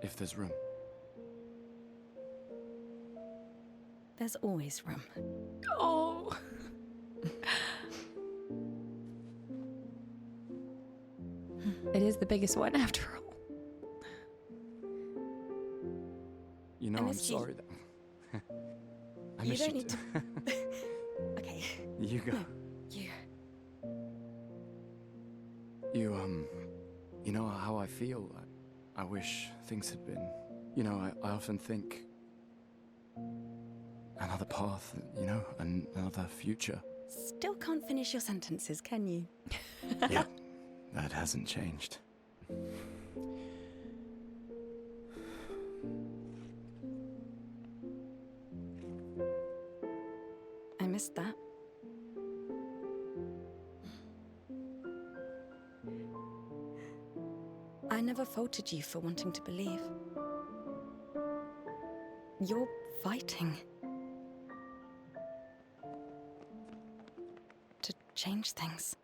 Speaker 3: if there's room.
Speaker 5: There's always room.
Speaker 1: Oh. It is the biggest one after all.
Speaker 3: You know,
Speaker 5: I
Speaker 3: I'm
Speaker 5: missed you.
Speaker 3: sorry that... I
Speaker 5: You
Speaker 3: miss
Speaker 5: don't
Speaker 3: you
Speaker 5: need
Speaker 3: too.
Speaker 5: to. Okay.
Speaker 3: You go.
Speaker 5: You.
Speaker 3: You know how I feel? I wish things had been... You know, I often think... Another path, you know, another future.
Speaker 5: Still can't finish your sentences, can you?
Speaker 3: Yeah, that hasn't changed.
Speaker 5: I missed that. I never faulted you for wanting to believe. You're fighting to change things.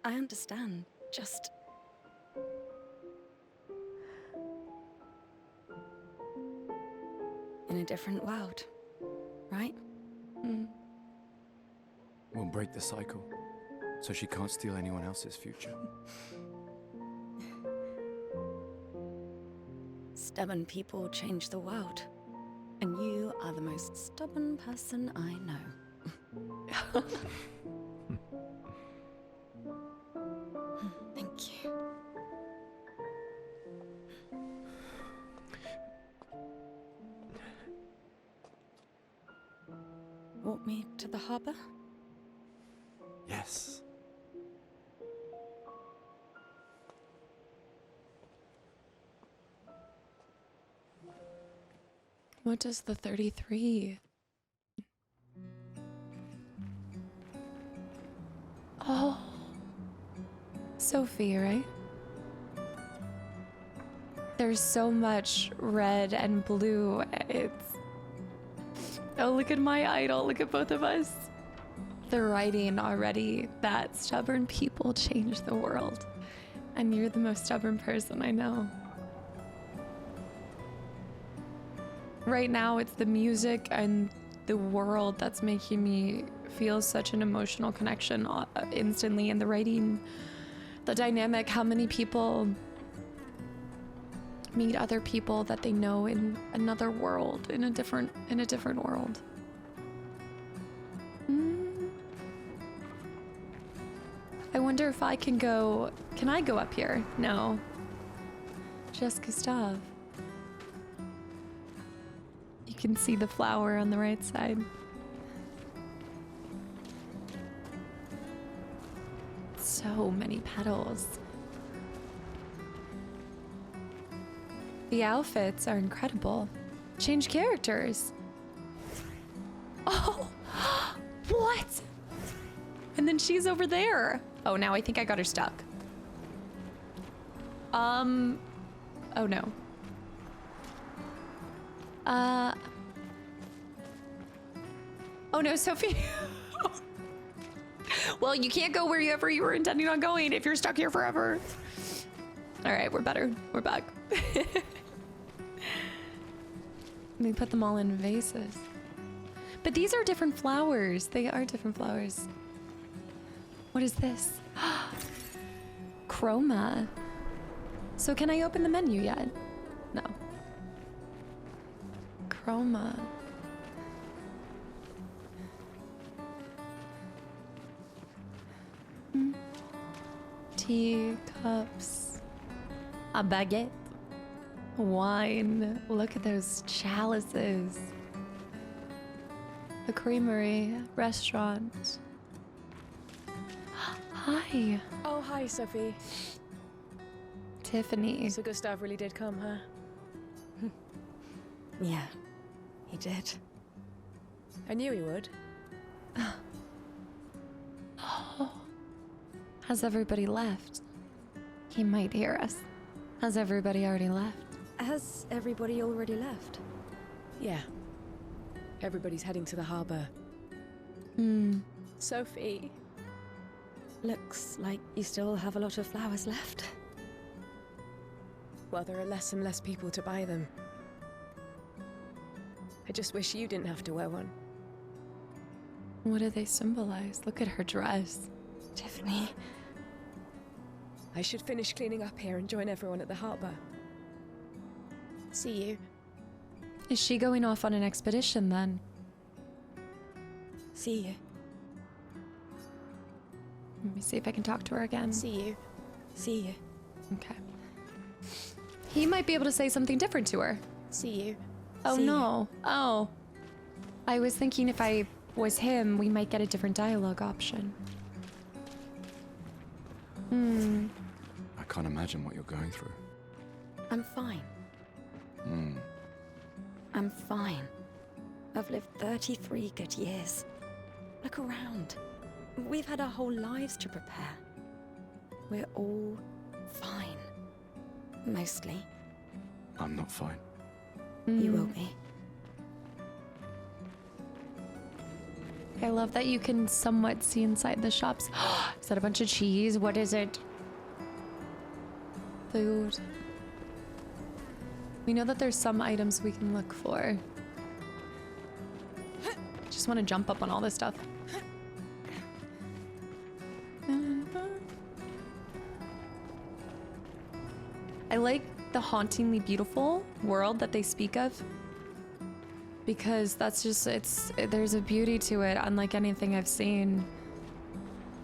Speaker 5: I understand, just... in a different world, right?
Speaker 1: Mm.
Speaker 3: We'll break the cycle, so she can't steal anyone else's future.
Speaker 5: Stubborn people change the world. And you are the most stubborn person I know. Thank you. Walk me to the harbor?
Speaker 3: Yes.
Speaker 1: What does the 33? Oh. Sophie, right? There's so much red and blue. It's... Oh, look at my idol. Look at both of us. The writing already that stubborn people change the world. And you're the most stubborn person I know. Right now, it's the music and the world that's making me feel such an emotional connection instantly. And the writing, the dynamic, how many people meet other people that they know in another world, in a different world. I wonder if I can go. Can I go up here? No. Just Gustav. You can see the flower on the right side. So many petals. The outfits are incredible. Change characters. Oh, what? And then she's over there. Oh, now I think I got her stuck. Oh no. Oh no, Sophie. Well, you can't go wherever you were intending on going if you're stuck here forever. All right, we're better. We're back. Let me put them all in vases. But these are different flowers. They are different flowers. What is this? Chroma. So can I open the menu yet? No. Chroma. Tea, cups, a baguette, wine. Look at those chalices. A creamery, restaurant. Hi.
Speaker 6: Oh, hi, Sophie.
Speaker 1: Tiffany.
Speaker 6: So Gustav really did come, huh?
Speaker 5: Yeah, he did.
Speaker 6: I knew he would.
Speaker 1: Oh. Has everybody left? He might hear us. Has everybody already left?
Speaker 5: Has everybody already left?
Speaker 6: Yeah. Everybody's heading to the harbor. Sophie.
Speaker 5: Looks like you still have a lot of flowers left.
Speaker 6: Well, there are less and less people to buy them. I just wish you didn't have to wear one.
Speaker 1: What do they symbolize? Look at her dress.
Speaker 5: Tiffany.
Speaker 6: I should finish cleaning up here and join everyone at the harbor. See you.
Speaker 1: Is she going off on an expedition then?
Speaker 5: See you.
Speaker 1: Let me see if I can talk to her again.
Speaker 6: See you.
Speaker 5: See you.
Speaker 1: Okay. He might be able to say something different to her.
Speaker 6: See you.
Speaker 1: Oh
Speaker 5: See
Speaker 1: no. Oh. I was thinking if I was him, we might get a different dialogue option.
Speaker 3: I can't imagine what you're going through.
Speaker 5: I'm fine. I'm fine. I've lived 33 good years. Look around. We've had our whole lives to prepare. We're all fine. Mostly.
Speaker 3: I'm not fine.
Speaker 5: You will be.
Speaker 1: I love that you can somewhat see inside the shops. Is that a bunch of cheese? What is it? Food. We know that there's some items we can look for. Just want to jump up on all this stuff. I like the hauntingly beautiful world that they speak of. Because that's just, there's a beauty to it, unlike anything I've seen.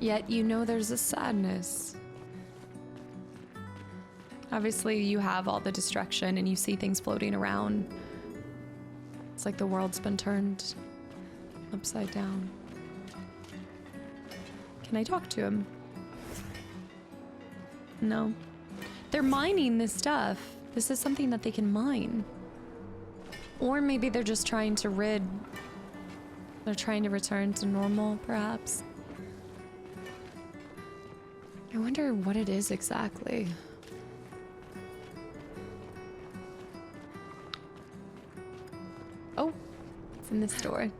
Speaker 1: Yet you know there's a sadness. Obviously, you have all the destruction and you see things floating around. It's like the world's been turned upside down. Can I talk to him? No. They're mining this stuff. This is something that they can mine. Or maybe they're just trying to they're trying to return to normal, perhaps. I wonder what it is exactly. Oh, it's in this store.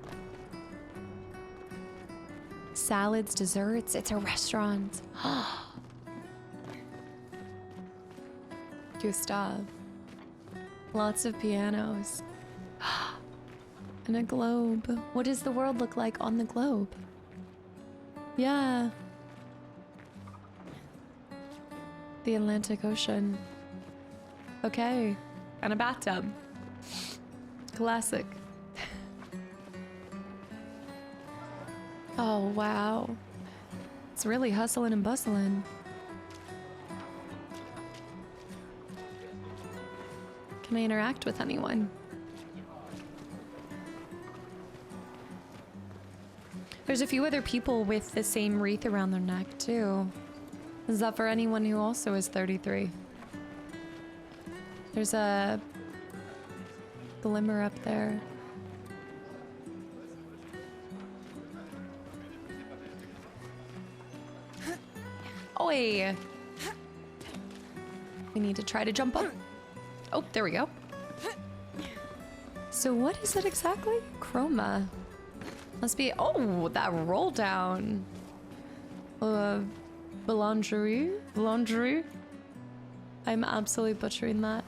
Speaker 1: Salads, desserts, it's a restaurant. Gustav. Lots of pianos. And a globe. What does the world look like on the globe? Yeah. The Atlantic Ocean. Okay. And a bathtub. Classic. Oh, wow. It's really hustling and bustling. Can I interact with anyone? There's a few other people with the same wreath around their neck, too. Is that for anyone who also is 33? There's a glimmer up there. Oi! We need to try to jump up. Oh, there we go. So what is it exactly? Chroma. Must be, oh, that roll down. Boulangerie? Boulangerie? I'm absolutely butchering that.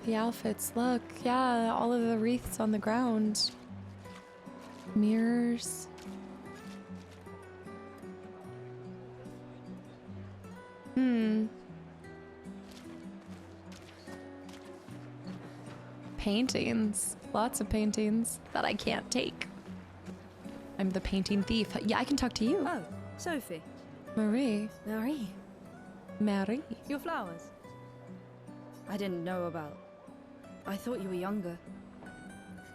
Speaker 1: The outfits, look. Yeah, all of the wreaths on the ground. Mirrors. Paintings. Lots of paintings that I can't take. I'm the painting thief. Yeah, I can talk to you.
Speaker 7: Oh, Sophie.
Speaker 1: Marie.
Speaker 5: Marie.
Speaker 1: Marie.
Speaker 7: Your flowers. I didn't know about. I thought you were younger.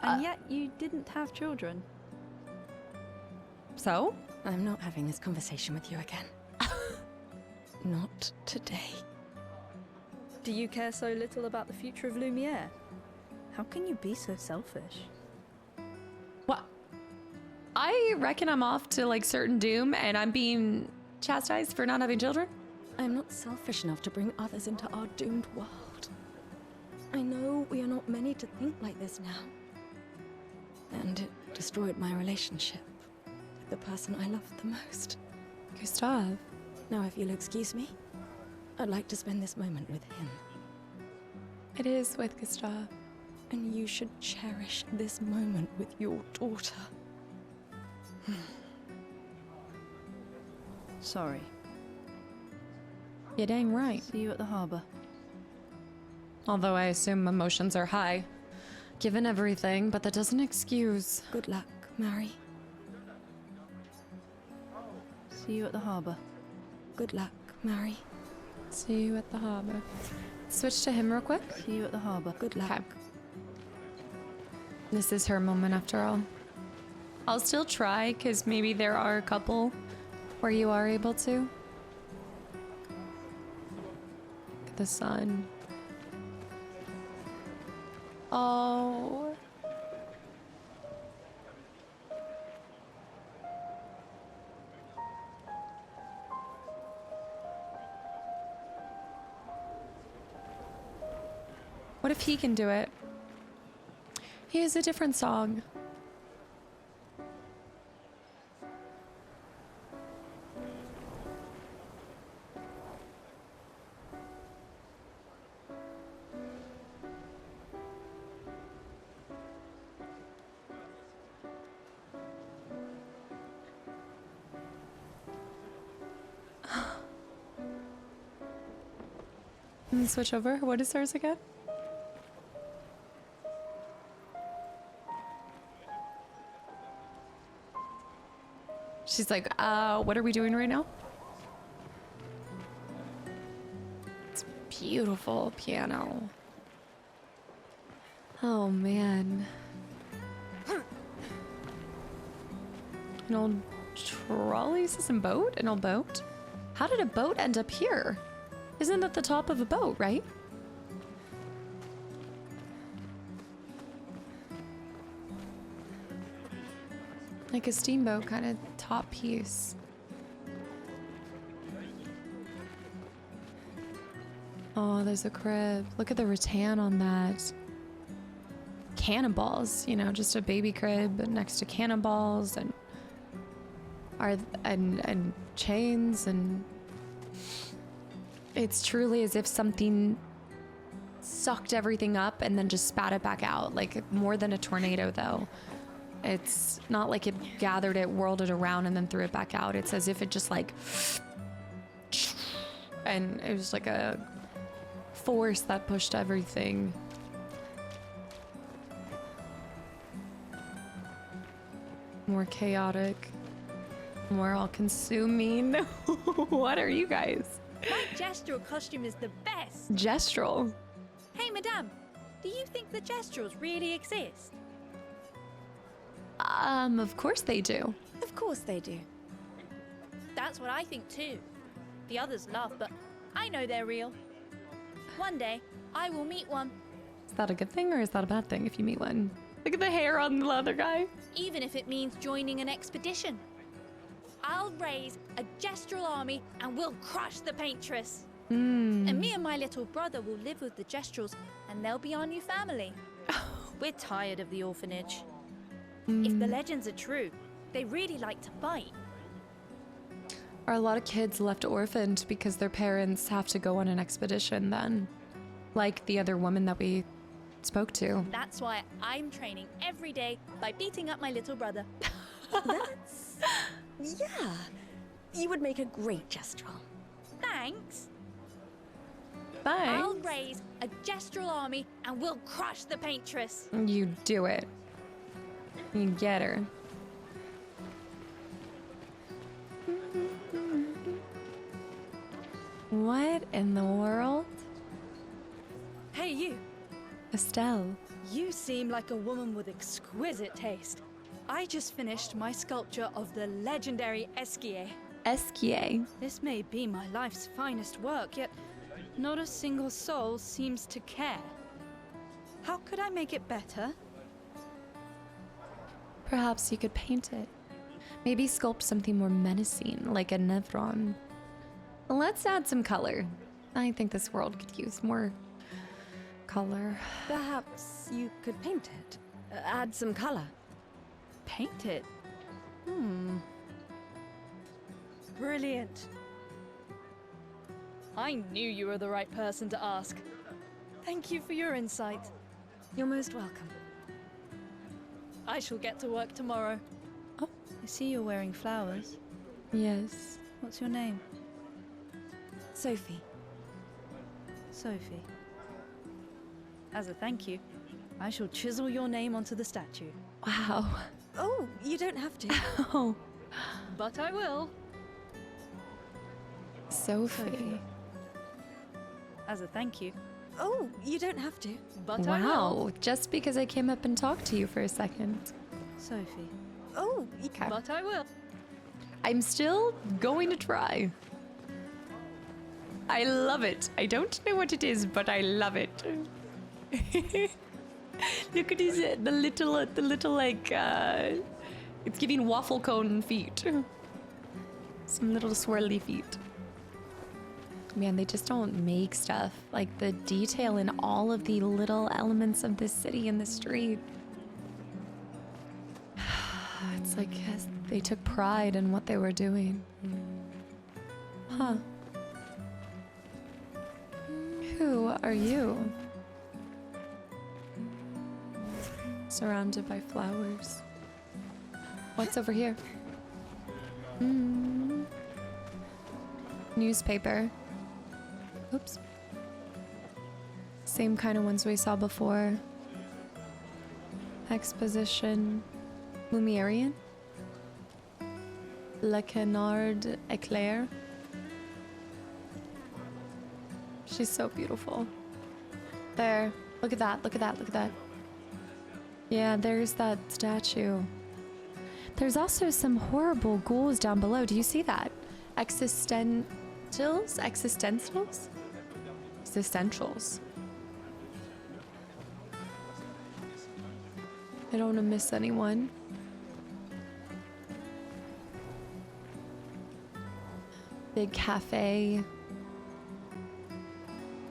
Speaker 7: And yet you didn't have children.
Speaker 1: So?
Speaker 5: I'm not having this conversation with you again. Not today.
Speaker 7: Do you care so little about the future of Lumiere? How can you be so selfish?
Speaker 1: What? I reckon I'm off to like certain doom and I'm being chastised for not having children?
Speaker 5: I am not selfish enough to bring others into our doomed world. I know we are not many to think like this now. And it destroyed my relationship with the person I loved the most.
Speaker 1: Gustav.
Speaker 5: Now, if you'll excuse me, I'd like to spend this moment with him.
Speaker 1: It is with Gustav.
Speaker 5: And you should cherish this moment with your daughter.
Speaker 7: Sorry.
Speaker 1: You're dang right.
Speaker 7: See you at the harbor.
Speaker 1: Although I assume emotions are high, given everything, but that doesn't excuse.
Speaker 5: Good luck, Mary.
Speaker 7: See you at the harbor.
Speaker 5: Good luck, Mary.
Speaker 1: See you at the harbor. Switch to him real quick.
Speaker 7: See you at the harbor.
Speaker 5: Good luck.
Speaker 1: Okay. This is her moment after all. I'll still try, because maybe there are a couple where you are able to. Look at the sun. Oh. What if he can do it? He has a different song. And switch over. What is hers again? She's like, what are we doing right now? It's beautiful piano. Oh man. An old trolley system boat? An old boat? How did a boat end up here? Isn't it the top of a boat, right? Like a steamboat kind of top piece. Oh, there's a crib. Look at the rattan on that. Cannonballs, you know, just a baby crib next to cannonballs and chains, and it's truly as if something sucked everything up and then just spat it back out. Like more than a tornado though. It's not like it gathered it, whirled it around, and then threw it back out. It's as if it just like, and it was like a force that pushed everything. More chaotic, more all-consuming. What are you guys?
Speaker 8: My gestural costume is the best.
Speaker 1: Gestural?
Speaker 8: Hey, madame, do you think the gestrals really exist?
Speaker 1: Of course they do.
Speaker 7: Of course they do.
Speaker 8: That's what I think too. The others laugh, but I know they're real. One day, I will meet one.
Speaker 1: Is that a good thing or is that a bad thing if you meet one? Look at the hair on the other guy.
Speaker 8: Even if it means joining an expedition. I'll raise a gestural army and we'll crush the paintress. And me and my little brother will live with the gestrals and they'll be our new family. We're tired of the orphanage. If the legends are true, they really like to fight.
Speaker 1: Are a lot of kids left orphaned because their parents have to go on an expedition then? Like the other woman that we spoke to.
Speaker 8: That's why I'm training every day by beating up my little brother.
Speaker 5: That's... yeah. You would make a great gestural.
Speaker 8: Thanks.
Speaker 1: Bye.
Speaker 8: I'll raise a gestural army and we'll crush the paintress.
Speaker 1: You do it. You get her. What in the world?
Speaker 7: Hey, you.
Speaker 1: Estelle.
Speaker 7: You seem like a woman with exquisite taste. I just finished my sculpture of the legendary Esquier.
Speaker 1: Esquier.
Speaker 7: This may be my life's finest work, yet not a single soul seems to care. How could I make it better?
Speaker 1: Perhaps you could paint it. Maybe sculpt something more menacing, like a Nevron. Let's add some color. I think this world could use more color.
Speaker 5: Perhaps you could paint it. Add some color.
Speaker 7: Paint it? Brilliant. I knew you were the right person to ask. Thank you for your insight.
Speaker 5: You're most welcome.
Speaker 7: I shall get to work tomorrow.
Speaker 1: Oh.
Speaker 7: I see you're wearing flowers.
Speaker 1: Yes.
Speaker 7: What's your name?
Speaker 5: Sophie.
Speaker 7: Sophie. As a thank you, I shall chisel your name onto the statue.
Speaker 1: Wow.
Speaker 5: Oh, you don't have to.
Speaker 1: Oh.
Speaker 7: But I will.
Speaker 1: Sophie.
Speaker 7: As a thank you.
Speaker 5: Oh, you don't have to.
Speaker 7: But I will.
Speaker 1: Wow. Just because I came up and talked to you for a second.
Speaker 7: Sophie.
Speaker 5: Oh,
Speaker 1: Okay.
Speaker 7: But I will.
Speaker 1: I'm still going to try. I love it. I don't know what it is, but I love it. Look at his the little like it's giving waffle cone feet. Some little swirly feet. Man, they just don't make stuff like the detail in all of the little elements of this city and the street. It's like yes, they took pride in what they were doing. Huh. Who are you? Surrounded by flowers. What's over here? Newspaper. Oops. Same kind of ones we saw before. Exposition Lumerian. Le Canard Eclair. She's so beautiful. There. Look at that. Look at that. Look at that. Yeah, there's that statue. There's also some horrible ghouls down below. Do you see that? Existentials? Existentials? Existentials. I don't want to miss anyone. Big cafe.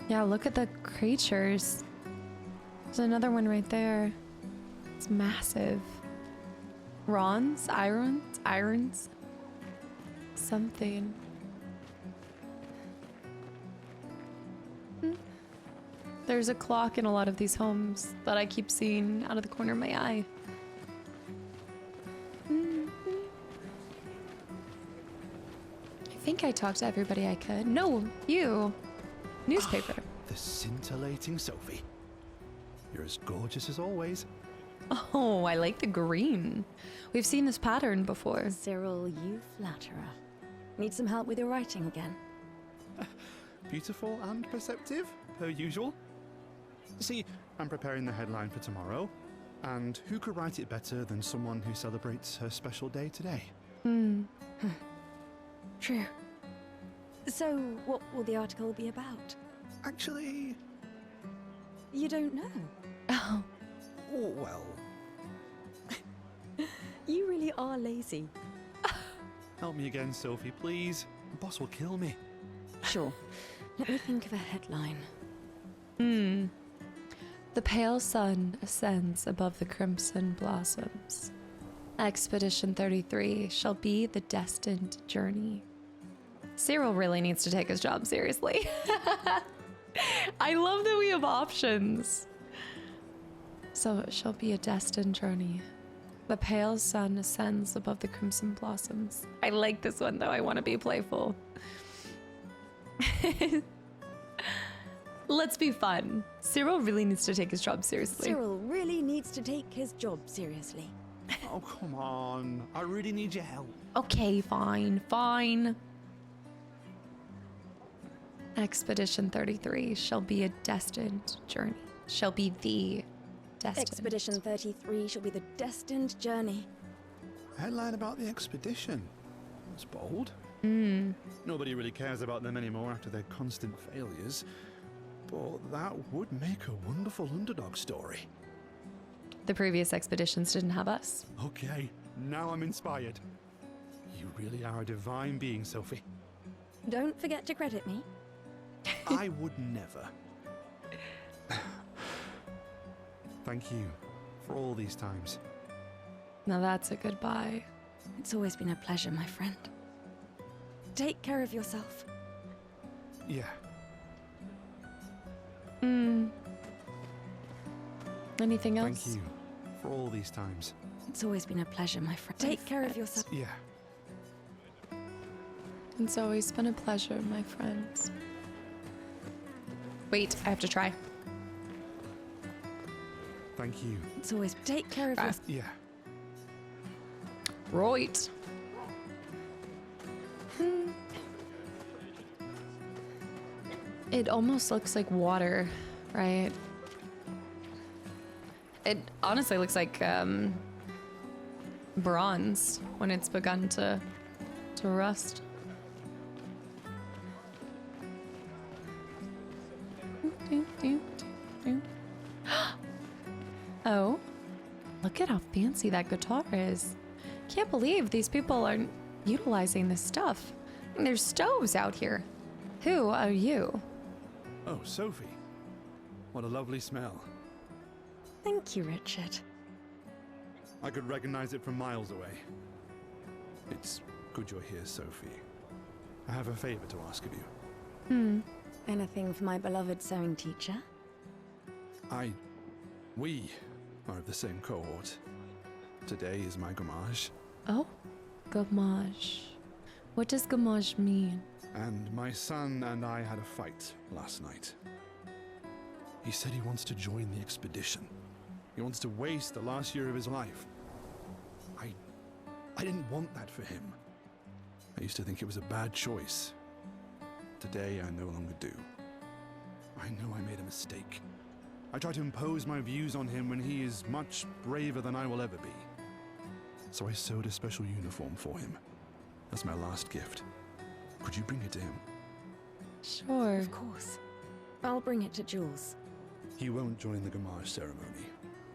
Speaker 1: Yeah, look at the creatures. There's another one right there. It's massive. Irons? Something. There's a clock in a lot of these homes that I keep seeing out of the corner of my eye. I think I talked to everybody I could. No, you. Newspaper.
Speaker 9: The scintillating Sophie. You're as gorgeous as always.
Speaker 1: Oh, I like the green. We've seen this pattern before.
Speaker 5: Cyril, you flatterer. Need some help with your writing again?
Speaker 9: Beautiful and perceptive, per usual. See, I'm preparing the headline for tomorrow, and who could write it better than someone who celebrates her special day today?
Speaker 5: True. So, what will the article be about?
Speaker 9: Actually,
Speaker 5: You don't know?
Speaker 1: Oh,
Speaker 9: well,
Speaker 5: You really are lazy.
Speaker 9: help me again, Sophie, please. The boss will kill me.
Speaker 5: Sure. Let me think of a headline.
Speaker 1: The pale sun ascends above the crimson blossoms. Expedition 33 shall be the destined journey. Cyril really needs to take his job seriously. I love that we have options. So it shall be a destined journey. The pale sun ascends above the crimson blossoms. I like this one though. I want to be playful. Let's be fun. Cyril really needs to take his job seriously.
Speaker 5: Cyril really needs to take his job seriously.
Speaker 9: Oh, come on. I really need your help.
Speaker 1: Okay, fine, fine. Expedition 33 shall be a destined journey. Shall be the destined.
Speaker 5: Expedition 33 shall be the destined journey.
Speaker 9: Headline about the expedition. That's bold. Nobody really cares about them anymore after their constant failures. But that would make a wonderful underdog story.
Speaker 1: The previous expeditions didn't have us.
Speaker 9: Okay, now I'm inspired. You really are a divine being, Sophie.
Speaker 5: Don't forget to credit me.
Speaker 9: I would never. Thank you for all these times.
Speaker 1: Now that's a goodbye.
Speaker 5: It's always been a pleasure, my friend. Take care of yourself.
Speaker 9: Yeah.
Speaker 1: Anything else?
Speaker 9: Thank you for all these times.
Speaker 5: It's always been a pleasure, my friend. Take care of yourself.
Speaker 9: Yeah.
Speaker 1: It's always been a pleasure, my friends. Wait, I have to try.
Speaker 9: Thank you.
Speaker 5: It's always take care of yourself.
Speaker 9: Yeah.
Speaker 1: Right. It almost looks like water, right? It honestly looks like bronze when it's begun to rust. Oh, look at how fancy that guitar is. Can't believe these people aren't utilizing this stuff. There's stoves out here. Who are you?
Speaker 9: Oh, Sophie. What a lovely smell.
Speaker 5: Thank you, Richard.
Speaker 9: I could recognize it from miles away. It's good you're here, Sophie. I have a favor to ask of you.
Speaker 5: Anything for my beloved sewing teacher?
Speaker 9: We are of the same cohort. Today is my gamage,
Speaker 1: Oh, gamage. What does gamage mean?
Speaker 9: and my son and I had a fight last night. He said he wants to join the expedition. He wants to waste the last year of his life. I didn't want that for him. I used to think it was a bad choice. Today, I no longer do. I know I made a mistake. I tried to impose my views on him when he is much braver than I will ever be. So I sewed a special uniform for him. That's my last gift. Could you bring it to him?
Speaker 1: Sure.
Speaker 5: Of course. I'll bring it to Jules.
Speaker 9: He won't join the Gamage ceremony,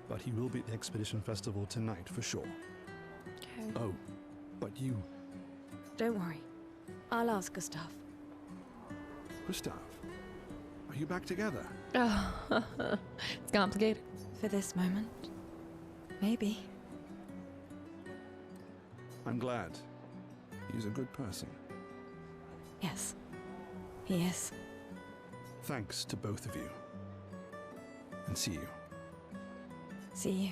Speaker 9: but he will be at the Expedition Festival tonight for sure.
Speaker 1: Okay.
Speaker 9: Oh, but you...
Speaker 5: Don't worry. I'll ask Gustav.
Speaker 9: Gustav, are you back together?
Speaker 1: Oh, it's complicated.
Speaker 5: For this moment. Maybe.
Speaker 9: I'm glad. He's a good person.
Speaker 5: Yes. He is.
Speaker 9: Thanks to both of you. And see you.
Speaker 5: See you.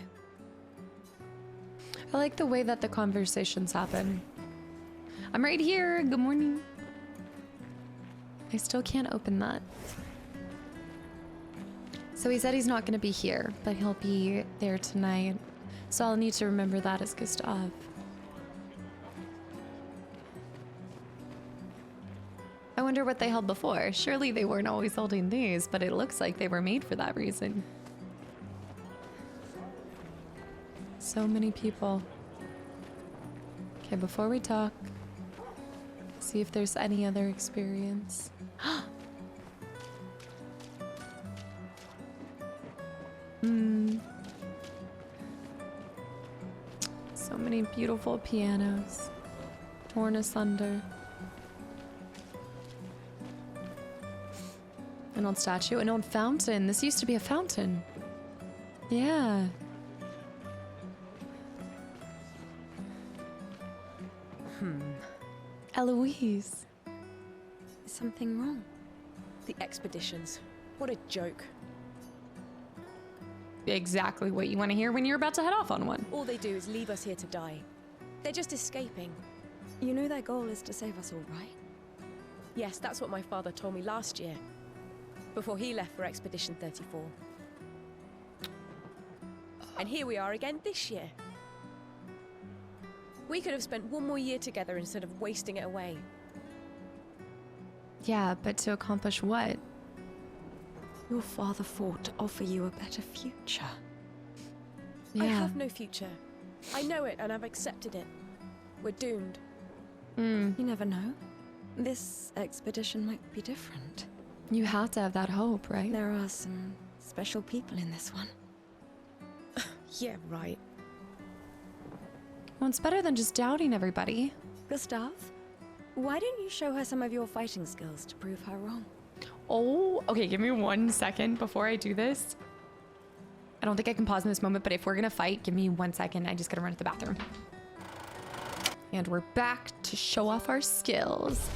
Speaker 1: I like the way that the conversations happen. I'm right here. Good morning. I still can't open that. So he said he's not going to be here, but he'll be there tonight. So I'll need to remember that as Gustav. I wonder what they held before. Surely they weren't always holding these, but it looks like they were made for that reason. So many people. Okay, before we talk, see if there's any other experience. So many beautiful pianos, torn asunder. An old statue, an old fountain. This used to be a fountain. Yeah. Eloise.
Speaker 5: Is something wrong?
Speaker 6: The expeditions. What a joke.
Speaker 1: Exactly what you want to hear when you're about to head off on one.
Speaker 6: All they do is leave us here to die. They're just escaping.
Speaker 5: You know their goal is to save us all, right?
Speaker 6: Yes, that's what my father told me last year. Before he left for Expedition 34. And here we are again this year. We could have spent one more year together instead of wasting it away.
Speaker 1: Yeah, but to accomplish what?
Speaker 5: Your father fought to offer you a better future.
Speaker 1: Yeah.
Speaker 6: I have no future. I know it and I've accepted it. We're doomed.
Speaker 5: You never know. This expedition might be different.
Speaker 1: You have to have that hope, right?
Speaker 5: There are some special people in this one.
Speaker 6: Yeah, right.
Speaker 1: Well, it's better than just doubting everybody.
Speaker 5: Gustav, why don't you show her some of your fighting skills to prove her wrong?
Speaker 1: Oh, okay, give me 1 second before I do this. I don't think I can pause in this moment, but if we're gonna fight, give me 1 second. I just gotta run to the bathroom. And we're back to show off our skills.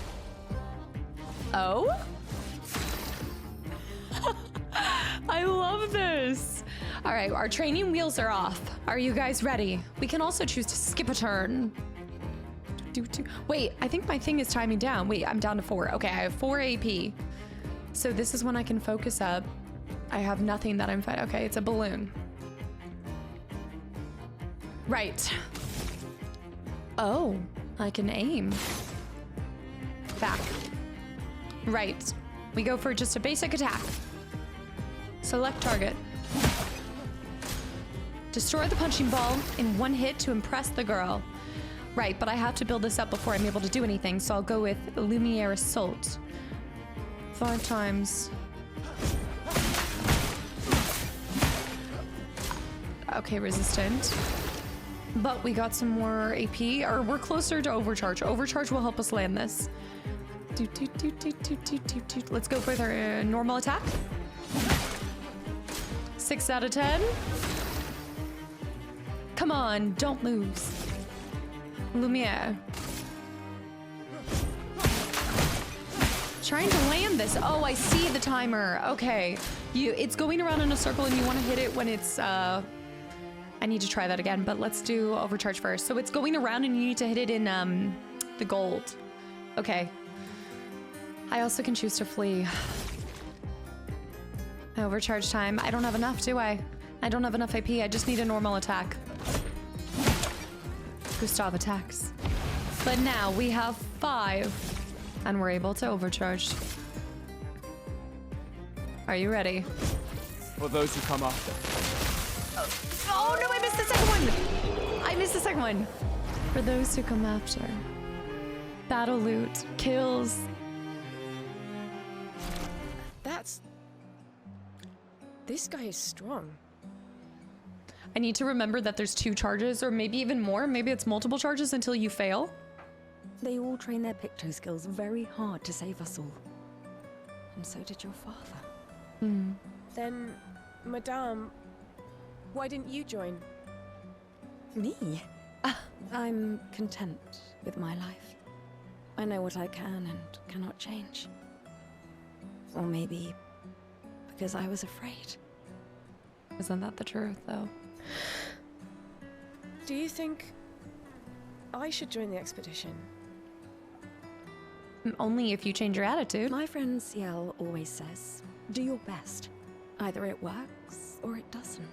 Speaker 1: Oh? I love this. All right, our training wheels are off. Are you guys ready? We can also choose to skip a turn. Wait, I think my thing is timing down. Wait, I'm down to 4. Okay, I have 4 AP. So this is when I can focus up. I have nothing that I'm fighting. Okay, it's a balloon. Right. Oh, I can aim. Back. Right. We go for just a basic attack. Select target. Destroy the punching ball in 1 hit to impress the girl. Right, but I have to build this up before I'm able to do anything, so I'll go with Lumiere Assault. 5 times. Okay, resistant. But we got some more AP, or we're closer to overcharge. Overcharge will help us land this. Let's go for our normal attack. 6 out of 10. Come on, don't lose. Lumiere. Trying to land this. Oh, I see the timer. Okay. It's going around in a circle and you want to hit it when it's, I need to try that again, but let's do overcharge first. So it's going around and you need to hit it in, the gold. Okay. I also can choose to flee. Overcharge time. I don't have enough, do I? I don't have enough AP. I just need a normal attack. Gustav attacks. But now we have 5, and we're able to overcharge. Are you ready?
Speaker 3: For those who come after.
Speaker 1: Oh no, I missed the second one! I missed the second one. For those who come after. Battle loot. Kills.
Speaker 6: This guy is strong.
Speaker 1: I need to remember that there's 2 charges, or maybe even more. Maybe it's multiple charges until you fail.
Speaker 5: They all train their picto skills very hard to save us all. And so did your father.
Speaker 6: Then, Madame, why didn't you join?
Speaker 5: Me? I'm content with my life. I know what I can and cannot change. Or maybe because I was afraid.
Speaker 1: Isn't that the truth, though?
Speaker 6: Do you think I should join the expedition?
Speaker 1: Only if you change your attitude.
Speaker 5: My friend Ciel always says, do your best. Either it works or it doesn't.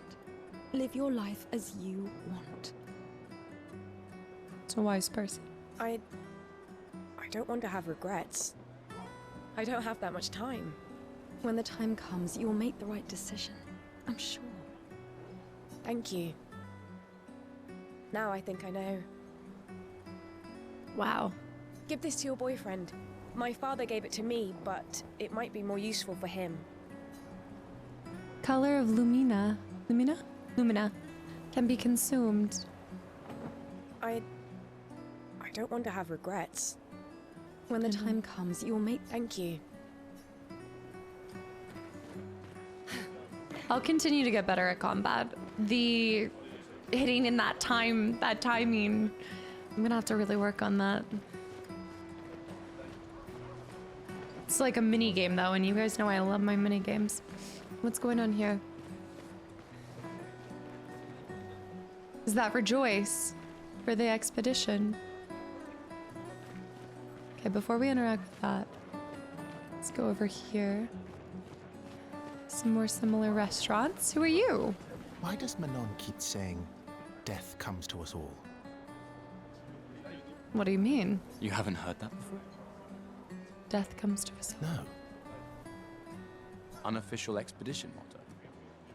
Speaker 5: Live your life as you want.
Speaker 1: It's a wise person.
Speaker 6: I don't want to have regrets. I don't have that much time.
Speaker 5: When the time comes, you'll make the right decision. I'm sure.
Speaker 6: Thank you. Now I think I know.
Speaker 1: Wow.
Speaker 6: Give this to your boyfriend. My father gave it to me, but it might be more useful for him.
Speaker 1: Color of Lumina. Lumina? Lumina. Can be consumed.
Speaker 6: I don't want to have regrets.
Speaker 5: When the time comes, you'll make...
Speaker 6: Thank you.
Speaker 1: I'll continue to get better at combat. The hitting in that time, that timing, I'm gonna have to really work on that. It's like a mini game though, and you guys know I love my mini games. What's going on here? Is that Rejoice for the expedition? Okay, before we interact with that, let's go over here. Some more similar restaurants. Who are you?
Speaker 10: Why does Manon keep saying, death comes to us all?
Speaker 1: What do you mean?
Speaker 3: You haven't heard that before?
Speaker 1: Death comes to us.
Speaker 10: No.
Speaker 3: Unofficial expedition motto.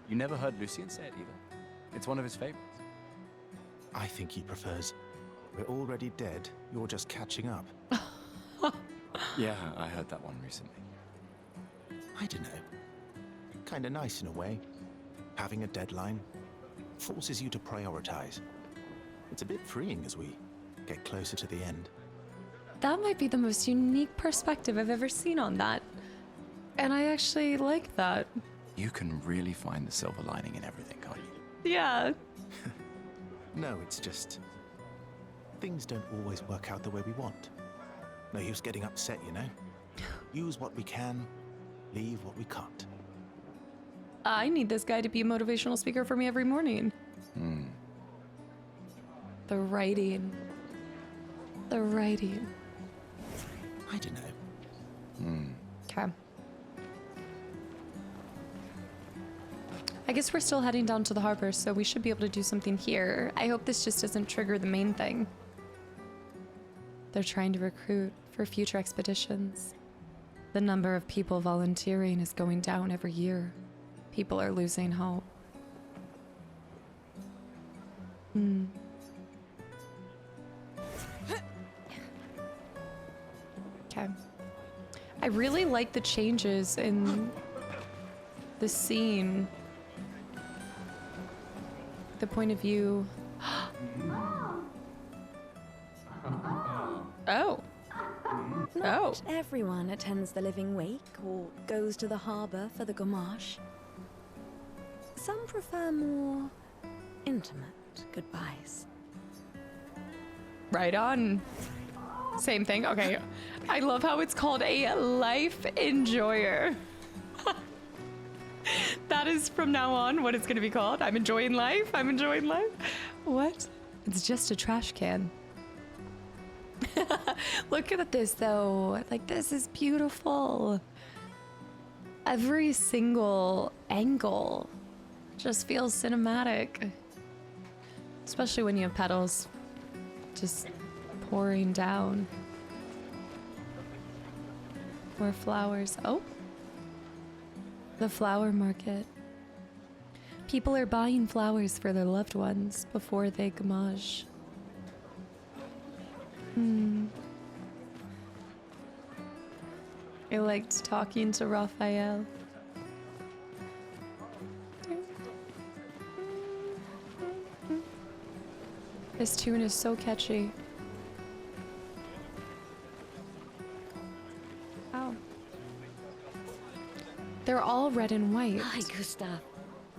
Speaker 3: You never heard Lucien say it either. It's one of his favorites.
Speaker 10: I think he prefers, we're already dead, you're just catching up.
Speaker 3: Yeah, I heard that one recently.
Speaker 10: I don't know. Kinda nice in a way. Having a deadline forces you to prioritize. It's a bit freeing as we get closer to the end.
Speaker 1: That might be the most unique perspective I've ever seen on that. And I actually like that.
Speaker 3: You can really find the silver lining in everything, can't you?
Speaker 1: Yeah.
Speaker 10: No, it's just... things don't always work out the way we want. No use getting upset, you know? Use what we can, leave what we can't.
Speaker 1: I need this guy to be a motivational speaker for me every morning. The writing. The writing.
Speaker 10: I don't know.
Speaker 1: Okay. I guess we're still heading down to the harbor, so we should be able to do something here. I hope this just doesn't trigger the main thing. They're trying to recruit for future expeditions. The number of people volunteering is going down every year. People are losing hope. Okay. I really like the changes in the scene. The point of view. Oh.
Speaker 5: Not everyone attends the living wake or goes to the harbour for the gamache. Some prefer more intimate goodbyes.
Speaker 1: Right on. Same thing. Okay. I love how it's called a life enjoyer. That is from now on what it's going to be called. I'm enjoying life. I'm enjoying life. What? It's just a trash can. Look at this though. Like, this is beautiful. every single angle just feels cinematic. Especially when you have petals just pouring down. More flowers. Oh. The flower market. People are buying flowers for their loved ones before they gamage. I liked talking to Raphael. This tune is so catchy. Oh. They're all red and white.
Speaker 11: Hi, Gustav.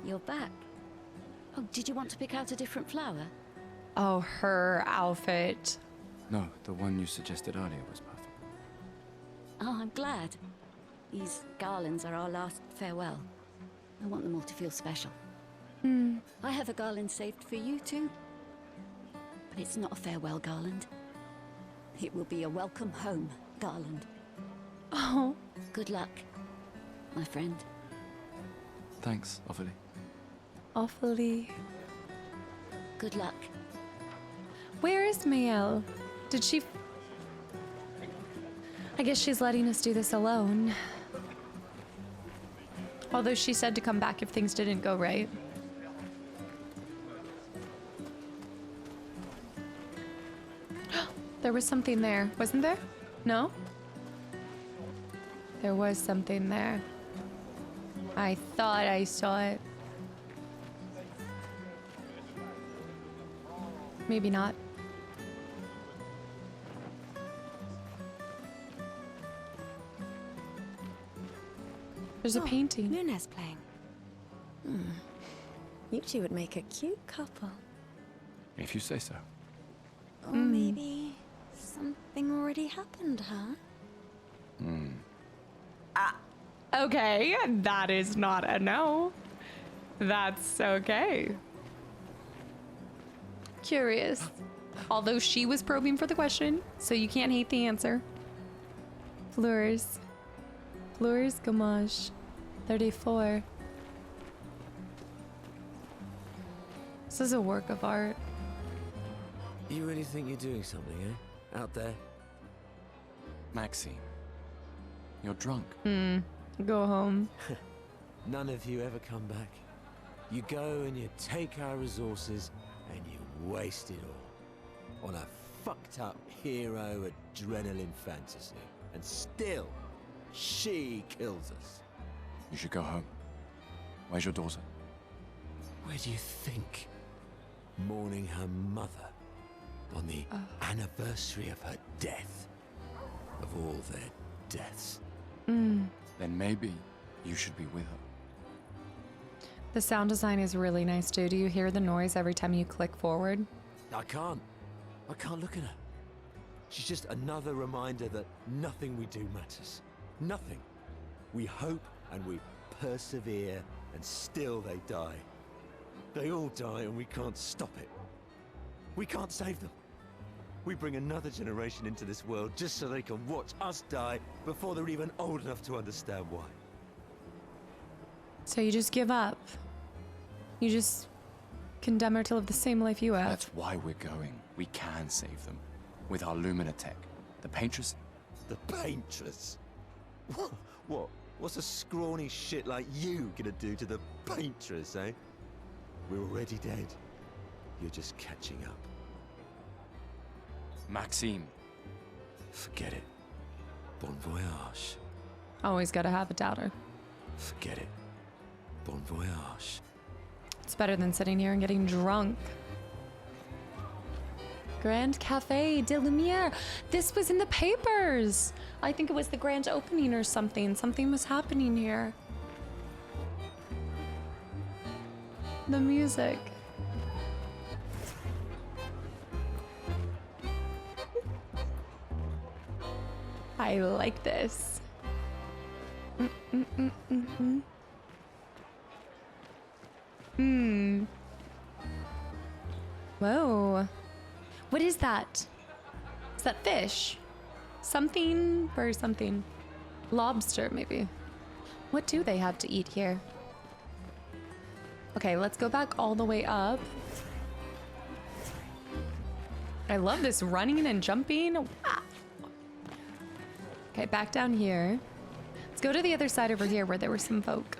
Speaker 11: You're back. Oh, did you want to pick out a different flower?
Speaker 1: Oh, her outfit.
Speaker 3: No, the one you suggested earlier was perfect.
Speaker 11: Oh, I'm glad. These garlands are our last farewell. I want them all to feel special. I have a garland saved for you too. But it's not a farewell garland. It will be a welcome home garland.
Speaker 1: Oh.
Speaker 11: Good luck, my friend.
Speaker 3: Thanks, Ophelie.
Speaker 1: Awfully.
Speaker 11: Good luck.
Speaker 1: Where is Mael? Did she... I guess she's letting us do this alone. Although she said to come back if things didn't go right. There was something there, wasn't there? No? There was something there. I thought I saw it. Maybe not. There's a painting.
Speaker 5: Nuna's playing. You two would make a cute couple.
Speaker 3: If you say so.
Speaker 5: Or maybe something already happened, huh?
Speaker 1: Okay, that is not a no. That's okay. Curious. Although she was probing for the question, so you can't hate the answer. Fleurs. Fleurs Gamage. 34. This is a work of art.
Speaker 12: You really think you're doing something, eh? Out there?
Speaker 3: Maxine, you're drunk.
Speaker 1: Go home.
Speaker 12: None of you ever come back. You go and you take our resources and you waste it all on a fucked up hero adrenaline fantasy. And still, she kills us.
Speaker 3: You should go home. Where's your daughter?
Speaker 12: Where do you think? Mourning her mother on the anniversary of her death. Of all their deaths.
Speaker 3: Then maybe you should be with her.
Speaker 1: The sound design is really nice too. Do you hear the noise every time you click forward?
Speaker 12: I can't look at her. She's just another reminder that nothing we do matters. Nothing. We hope and we persevere and still they die. They all die and we can't stop it. We can't save them. We bring another generation into this world just so they can watch us die before they're even old enough to understand why.
Speaker 1: So you just give up? You just condemn her to live the same life you have?
Speaker 3: That's why we're going. We can save them. With our Lumina tech. The Paintress.
Speaker 12: The Paintress? What? What's a scrawny shit like you gonna do to the Paintress, eh? We're already dead. You're just catching up.
Speaker 3: Maxime.
Speaker 12: Forget it. Bon voyage.
Speaker 1: Always gotta have a doubter.
Speaker 12: Forget it. Bon voyage.
Speaker 1: It's better than sitting here and getting drunk. Grand Café de Lumière. This was in the papers. I think it was the grand opening or something. Something was happening here. The music. I like this. Whoa. What is that? Is that fish? Something or something? Lobster, maybe. What do they have to eat here? Okay, let's go back all the way up. I love this running and jumping. Wow. Okay, back down here. Let's go to the other side over here where there were some folk.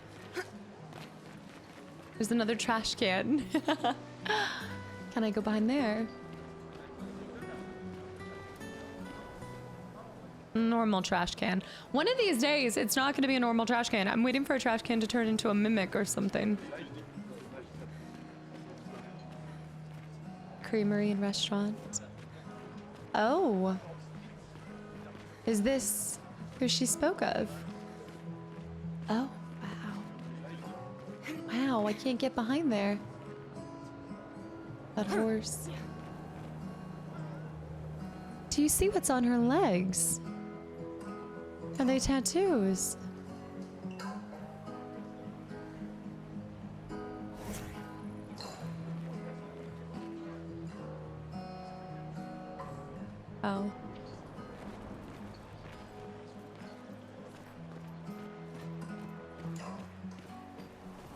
Speaker 1: There's another trash can. Can I go behind there? Normal trash can. One of these days, it's not going to be a normal trash can. I'm waiting for a trash can to turn into a mimic or something. Creamery and restaurant. Oh. Is this who she spoke of? Oh, wow. Wow, I can't get behind there. That horse. Do you see what's on her legs? Are they tattoos? Oh.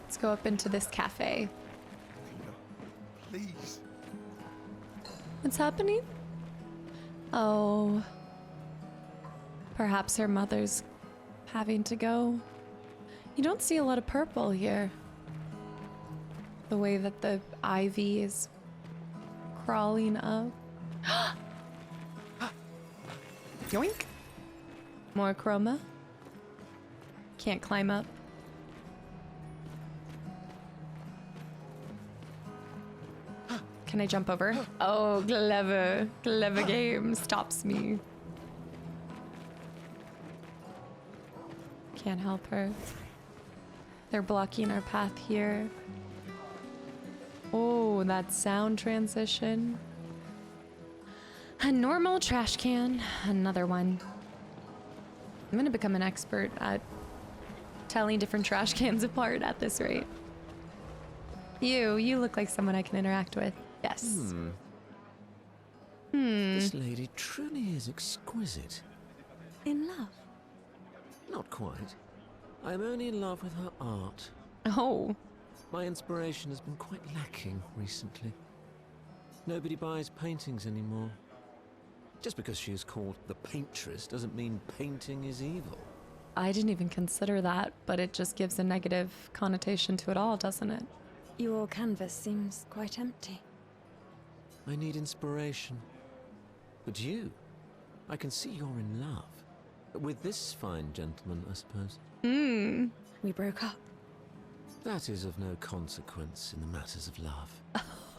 Speaker 1: Let's go up into this cafe.
Speaker 9: Please.
Speaker 1: What's happening? Oh. Perhaps her mother's having to go. You don't see a lot of purple here. The way that the ivy is crawling up. Yoink. More chroma. Can't climb up. Can I jump over? Oh, clever. Clever game stops me. Can't help her. They're blocking our path here. Oh, that sound transition. A normal trash can. Another one. I'm gonna become an expert at telling different trash cans apart at this rate. You look like someone I can interact with. Yes.
Speaker 12: This lady truly is exquisite.
Speaker 5: In love?
Speaker 12: Not quite. I'm only in love with her art.
Speaker 1: Oh.
Speaker 12: My inspiration has been quite lacking recently. Nobody buys paintings anymore. Just because she is called the paintress doesn't mean painting is evil.
Speaker 1: I didn't even consider that, but it just gives a negative connotation to it all, doesn't it?
Speaker 5: Your canvas seems quite empty.
Speaker 12: I need inspiration. But you, I can see you're in love. With this fine gentleman, I suppose.
Speaker 5: We broke up.
Speaker 12: That is of no consequence in the matters of love.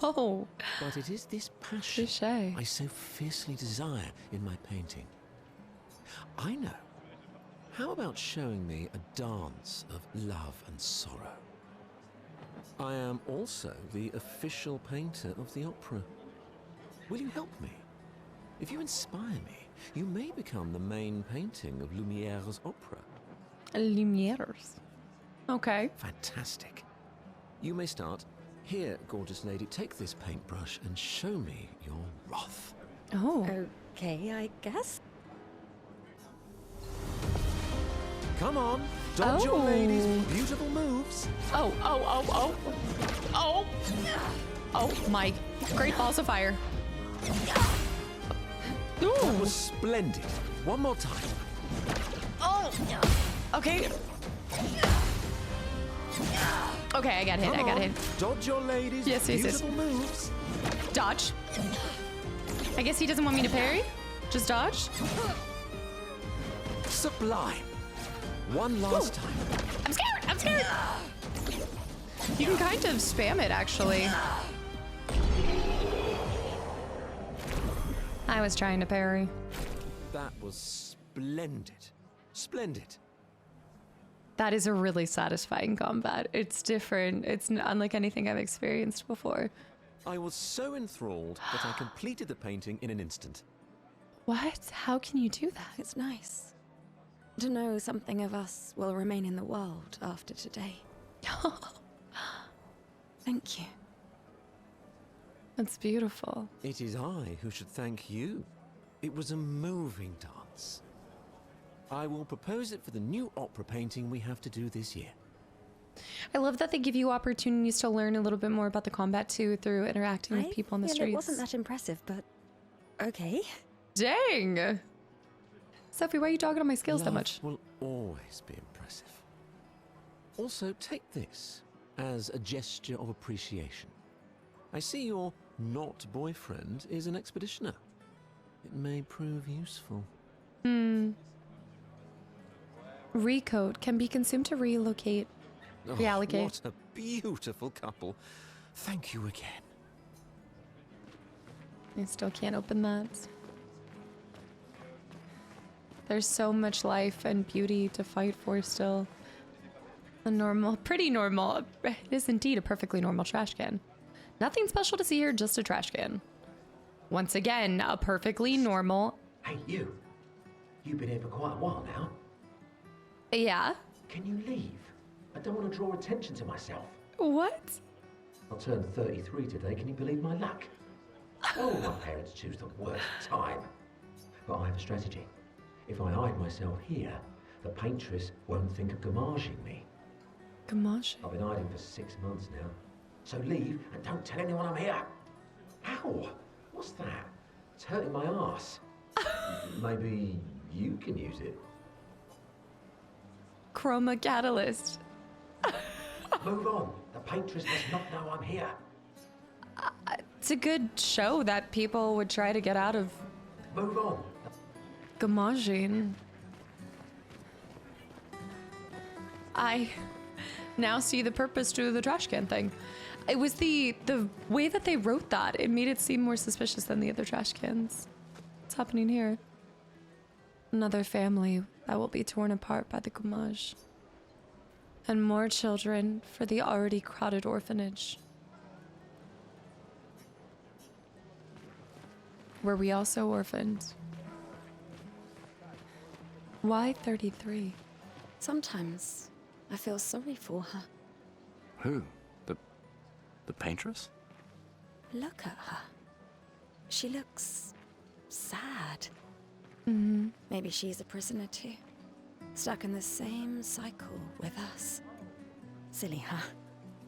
Speaker 1: Oh.
Speaker 12: But it is this passion
Speaker 1: Touché.
Speaker 12: I so fiercely desire in my painting. I know. How about showing me a dance of love and sorrow? I am also the official painter of the opera. Will you help me? If you inspire me, you may become the main painting of Lumiere's opera.
Speaker 1: Lumiere's. Okay.
Speaker 12: Fantastic. You may start. Here, gorgeous lady, take this paintbrush and show me your wrath.
Speaker 1: Oh.
Speaker 5: Okay, I guess.
Speaker 12: Come on, dodge your
Speaker 1: Oh.
Speaker 12: lady's beautiful moves.
Speaker 1: Oh. Oh my great balls of fire.
Speaker 12: That
Speaker 1: Ooh.
Speaker 12: was splendid. One more time.
Speaker 1: Oh. Okay. Okay, I got hit.
Speaker 12: Come
Speaker 1: I got
Speaker 12: on,
Speaker 1: hit.
Speaker 12: dodge your lady's
Speaker 1: Yes.
Speaker 12: beautiful moves.
Speaker 1: Dodge. I guess he doesn't want me to parry. Just dodge.
Speaker 12: Sublime. One last time.
Speaker 1: I'm scared. I'm scared. You can kind of spam it, actually. I was trying to parry.
Speaker 12: That was splendid. Splendid.
Speaker 1: That is a really satisfying combat. It's different. It's unlike anything I've experienced before.
Speaker 12: I was so enthralled that I completed the painting in an instant.
Speaker 1: What? How can you do that?
Speaker 5: It's nice to know something of us will remain in the world after today. Thank you.
Speaker 1: That's beautiful.
Speaker 12: It is I who should thank you. It was a moving dance. I will propose it for the new opera painting we have to do this year.
Speaker 1: I love that they give you opportunities to learn a little bit more about the combat too through interacting with people on the streets.
Speaker 5: It wasn't that impressive, but okay.
Speaker 1: Dang! Sophie, why are you dogging on my skills that much?
Speaker 12: Will always be impressive. Also, take this as a gesture of appreciation. I see your not boyfriend is an expeditioner. It may prove useful.
Speaker 1: Recoat can be consumed to relocate. Reallocate.
Speaker 12: What a beautiful couple. Thank you again.
Speaker 1: I still can't open that. There's so much life and beauty to fight for still. A normal, pretty normal, it is indeed a perfectly normal trash can. Nothing special to see here, just a trash can. Once again, a perfectly normal...
Speaker 13: Hey, you. You've been here for quite a while now.
Speaker 1: Yeah?
Speaker 13: Can you leave? I don't want to draw attention to myself.
Speaker 1: What?
Speaker 13: I'll turn 33 today, can you believe my luck? Oh, my parents choose the worst time. But I have a strategy. If I hide myself here, the paintress won't think of gamaging me.
Speaker 1: Gamage?
Speaker 13: I've been hiding for 6 months now. So leave and don't tell anyone I'm here. Ow! What's that? It's hurting my arse. Maybe you can use it.
Speaker 1: Chroma catalyst.
Speaker 13: Move on. The paintress must not know I'm here.
Speaker 1: It's a good show that people would try to get out of.
Speaker 13: Move on.
Speaker 1: Gamaging. I now see the purpose to the trash can thing. It was the way that they wrote that. It made it seem more suspicious than the other trash cans. What's happening here? Another family that will be torn apart by the gamage. And more children for the already crowded orphanage. Were we also orphaned? Why 33?
Speaker 5: Sometimes I feel sorry for her.
Speaker 3: Who? The paintress?
Speaker 5: Look at her. She looks sad.
Speaker 1: Mm-hmm.
Speaker 5: Maybe she's a prisoner too. Stuck in the same cycle with us. Silly, huh?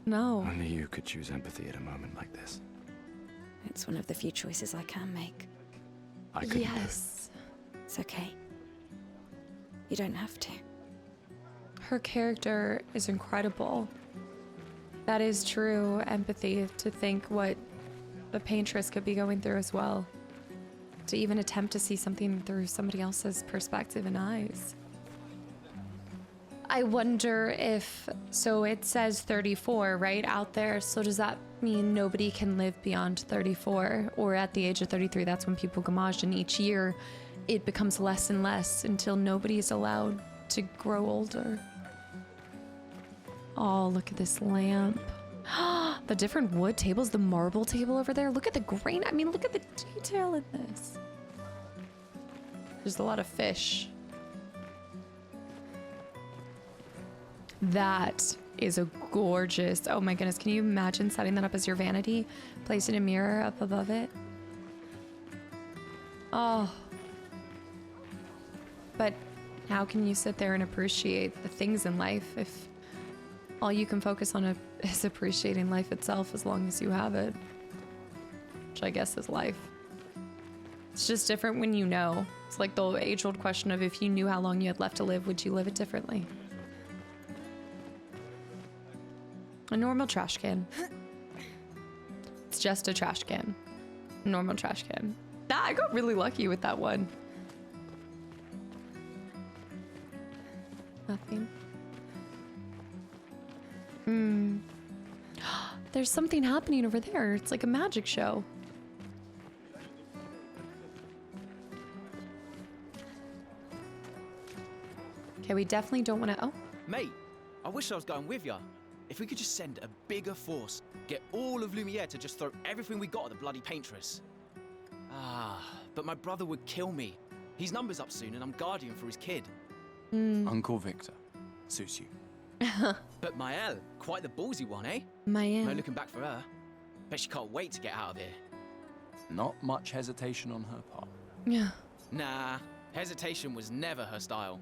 Speaker 1: No.
Speaker 3: Only you could choose empathy at a moment like this.
Speaker 5: It's one of the few choices I can make.
Speaker 3: I couldn't.
Speaker 1: Yes.
Speaker 5: It's okay. You don't have to.
Speaker 1: Her character is incredible. That is true empathy to think what the paintress could be going through as well. To even attempt to see something through somebody else's perspective and eyes. I wonder if, so it says 34, right, out there. So does that mean nobody can live beyond 34? Or at the age of 33, that's when people gamage, and each year it becomes less and less until nobody's allowed to grow older. Oh, look at this lamp. The different wood tables, the marble table over there. Look at the grain. I mean, look at the detail in this. There's a lot of fish. That is a gorgeous, oh my goodness, can you imagine setting that up as your vanity? Placing a mirror up above it? Oh. But how can you sit there and appreciate the things in life if all you can focus on is appreciating life itself as long as you have it? Which I guess is life. It's just different when you know. It's like the age-old question of if you knew how long you had left to live, would you live it differently? A normal trash can. It's just a trash can. Normal trash can. I got really lucky with that one. Nothing. There's something happening over there. It's like a magic show. Okay, we definitely don't want to... Oh.
Speaker 14: Mate, I wish I was going with ya. If we could just send a bigger force, get all of Lumiere to just throw everything we got at the bloody paintress. But my brother would kill me. His number's up soon and I'm guardian for his kid.
Speaker 3: Uncle Victor. Suits you.
Speaker 14: But Maëlle, quite the ballsy one, eh?
Speaker 1: Maëlle.
Speaker 14: No looking back for her. Bet she can't wait to get out of here.
Speaker 3: Not much hesitation on her part.
Speaker 1: Yeah.
Speaker 14: Nah, Hesitation was never her style.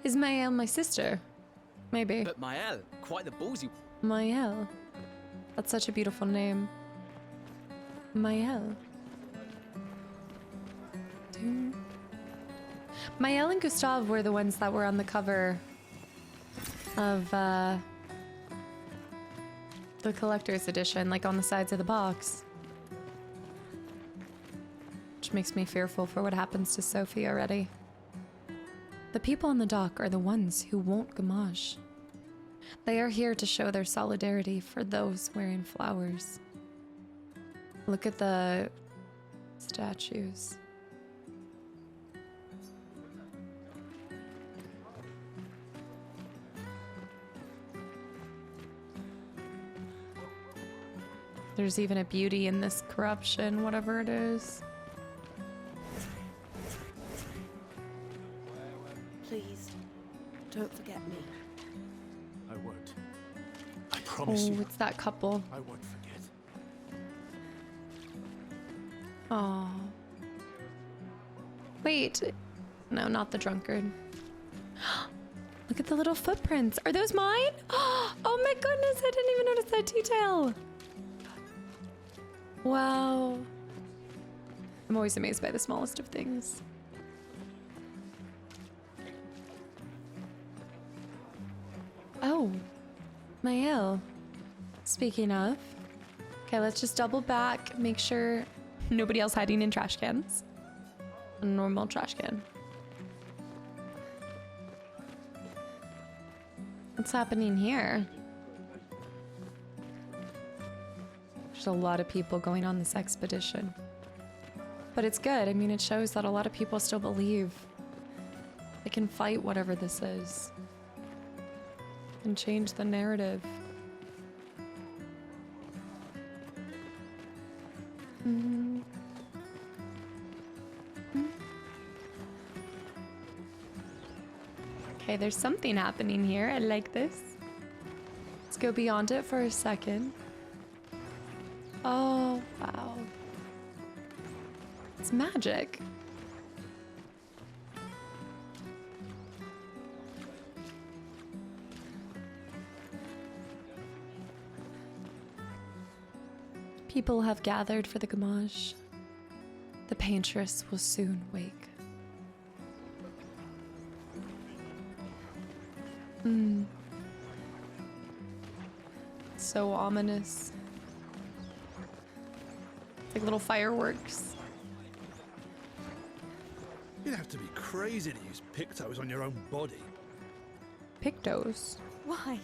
Speaker 1: Is Mael my sister? Maybe.
Speaker 14: But Mael, quite the ballsy.
Speaker 1: Mael. That's such a beautiful name. Mael. Mael and Gustav were the ones that were on the cover of the collector's edition, like on the sides of the box. Which makes me fearful for what happens to Sophie already. The people on the dock are the ones who won't gamage. They are here to show their solidarity for those wearing flowers. Look at the statues. There's even a beauty in this corruption, whatever it is.
Speaker 5: Please, don't forget me.
Speaker 10: I won't. I promise
Speaker 1: Oh,
Speaker 10: you.
Speaker 1: it's that couple.
Speaker 10: I won't forget.
Speaker 1: Oh. Wait. No, not the drunkard. Look at the little footprints. Are those mine? Oh my goodness, I didn't even notice that detail. Wow. I'm always amazed by the smallest of things. Oh, Mael. Speaking of, okay, let's just double back, make sure nobody else hiding in trash cans. A normal trash can. What's happening here? There's a lot of people going on this expedition. But it's good. I mean, it shows that a lot of people still believe they can fight whatever this is and change the narrative. Okay, there's something happening here. I like this. Let's go beyond it for a second. Oh, wow. It's magic. People have gathered for the gamage. The paintress will soon wake. So ominous. Like little fireworks.
Speaker 9: You'd have to be crazy to use pictos on your own body.
Speaker 1: Pictos?
Speaker 5: Why?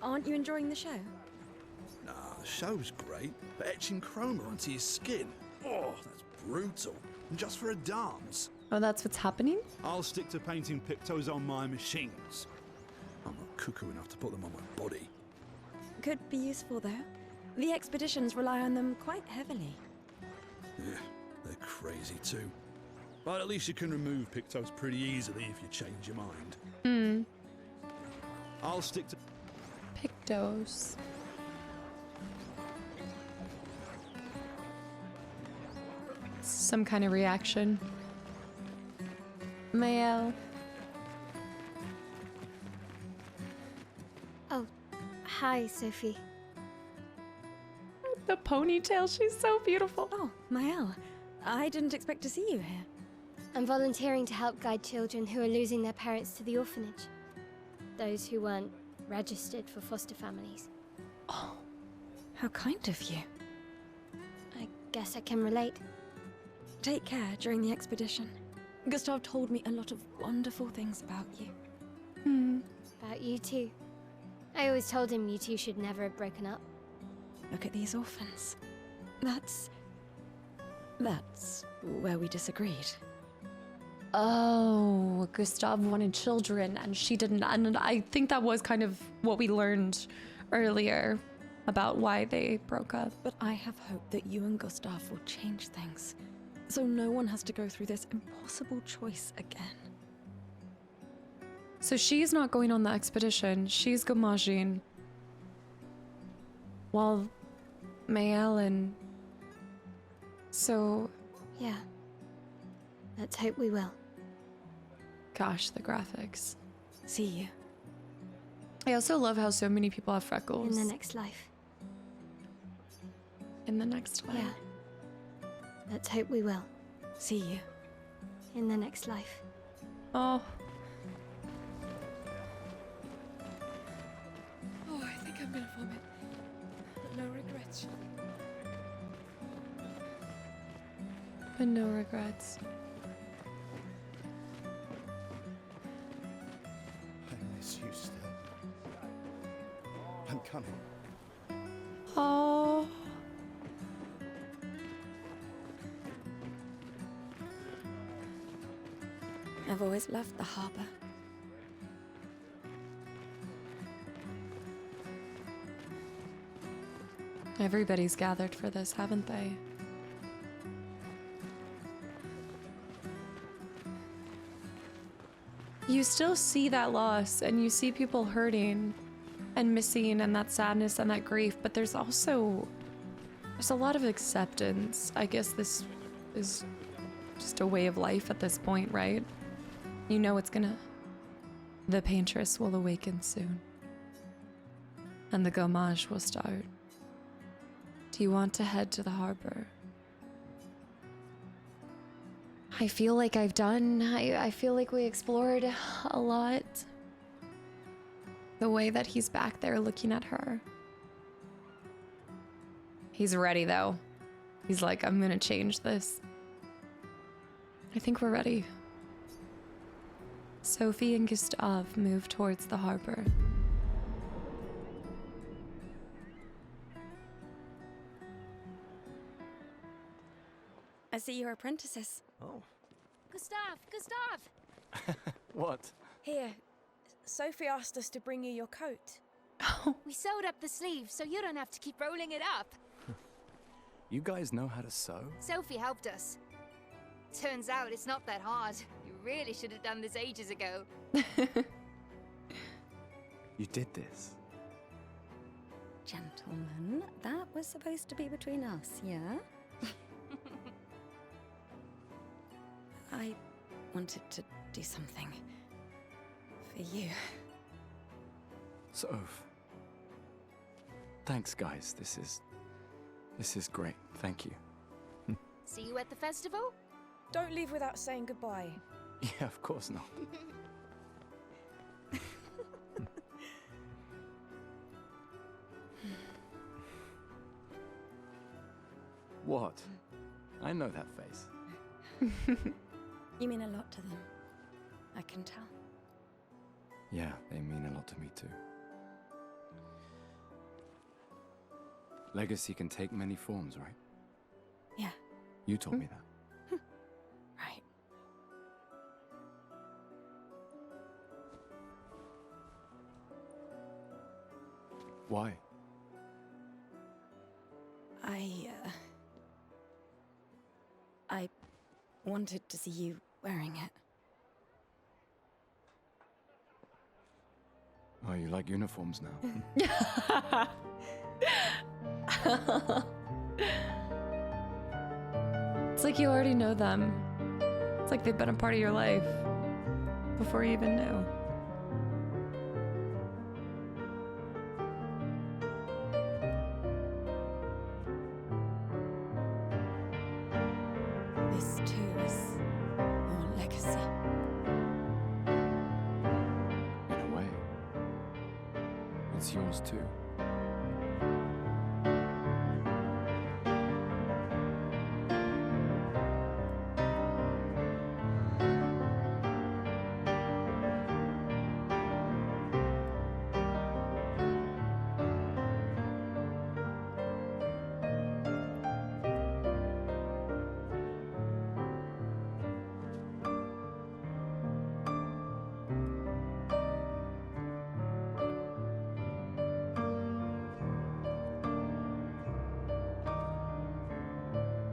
Speaker 5: Aren't you enjoying the show?
Speaker 9: Nah, the show's great, but etching chroma onto your skin, oh, that's brutal. And just for a dance.
Speaker 1: Oh, that's what's happening?
Speaker 9: I'll stick to painting pictos on my machines. I'm not cuckoo enough to put them on my body.
Speaker 5: Could be useful, though. The expeditions rely on them quite heavily.
Speaker 9: Yeah, they're crazy too. But at least you can remove pictos pretty easily if you change your mind. I'll stick to
Speaker 1: Pictos. Some kind of reaction. Mael.
Speaker 4: Oh, hi, Sophie.
Speaker 1: The ponytail, she's so beautiful.
Speaker 5: Oh, Mael. I didn't expect to see you here.
Speaker 4: I'm volunteering to help guide children who are losing their parents to the orphanage. Those who weren't registered for foster families.
Speaker 5: Oh, how kind of you.
Speaker 4: I guess I can relate.
Speaker 5: Take care during the expedition. Gustav told me a lot of wonderful things about you.
Speaker 4: About you too. I always told him you two should never have broken up.
Speaker 5: Look at these orphans. That's where we disagreed.
Speaker 1: Oh, Gustav wanted children and she didn't. And I think that was kind of what we learned earlier about why they broke up.
Speaker 5: But I have hope that you and Gustav will change things, so no one has to go through this impossible choice again.
Speaker 1: So she's not going on the expedition. She's gamaging. While Mael and... So...
Speaker 4: Yeah. Let's hope we will.
Speaker 1: Gosh, the graphics.
Speaker 5: See you.
Speaker 1: I also love how so many people have
Speaker 4: In
Speaker 1: freckles.
Speaker 4: the next life.
Speaker 1: In the next life.
Speaker 4: Yeah. Let's hope we will.
Speaker 5: See you.
Speaker 4: In the next life.
Speaker 1: Oh.
Speaker 6: Oh, I think I'm gonna vomit. But no regrets.
Speaker 1: But no regrets.
Speaker 9: I miss you still. I'm coming.
Speaker 1: Oh.
Speaker 5: I've always loved the harbour.
Speaker 1: Everybody's gathered for this, haven't they? You still see that loss, and you see people hurting and missing, and that sadness and that grief, but there's a lot of acceptance. I guess this is just a way of life at this point, right? You know the paintress will awaken soon. And the gommage will start. Do you want to head to the harbor? I feel like I feel like we explored a lot. The way that he's back there looking at her. He's ready though. He's like, I'm gonna change this. I think we're ready. Sophie and Gustav move towards the harbor.
Speaker 5: I see you're apprentices.
Speaker 3: Oh.
Speaker 8: Gustav!
Speaker 3: What?
Speaker 6: Here, Sophie asked us to bring you your coat.
Speaker 8: We sewed up the sleeves so you don't have to keep rolling it up.
Speaker 3: You guys know how to sew?
Speaker 8: Sophie helped us. Turns out it's not that hard. You really should have done this ages ago.
Speaker 3: You did this?
Speaker 5: Gentlemen, that was supposed to be between us, yeah? I wanted to do something for you.
Speaker 3: Soph. Thanks, guys. This is great. Thank you.
Speaker 8: See you at the festival?
Speaker 6: Don't leave without saying goodbye.
Speaker 3: Yeah, of course not. What? I know that face.
Speaker 5: You mean a lot to them. I can tell.
Speaker 3: Yeah, they mean a lot to me too. Legacy can take many forms, right?
Speaker 5: Yeah.
Speaker 3: You told me that.
Speaker 5: Right.
Speaker 3: Why?
Speaker 5: I wanted to see you wearing it.
Speaker 3: Oh, you like uniforms now?
Speaker 1: It's like you already know them. It's like they've been a part of your life before you even knew.
Speaker 5: This too is your legacy.
Speaker 3: In a way. It's yours too.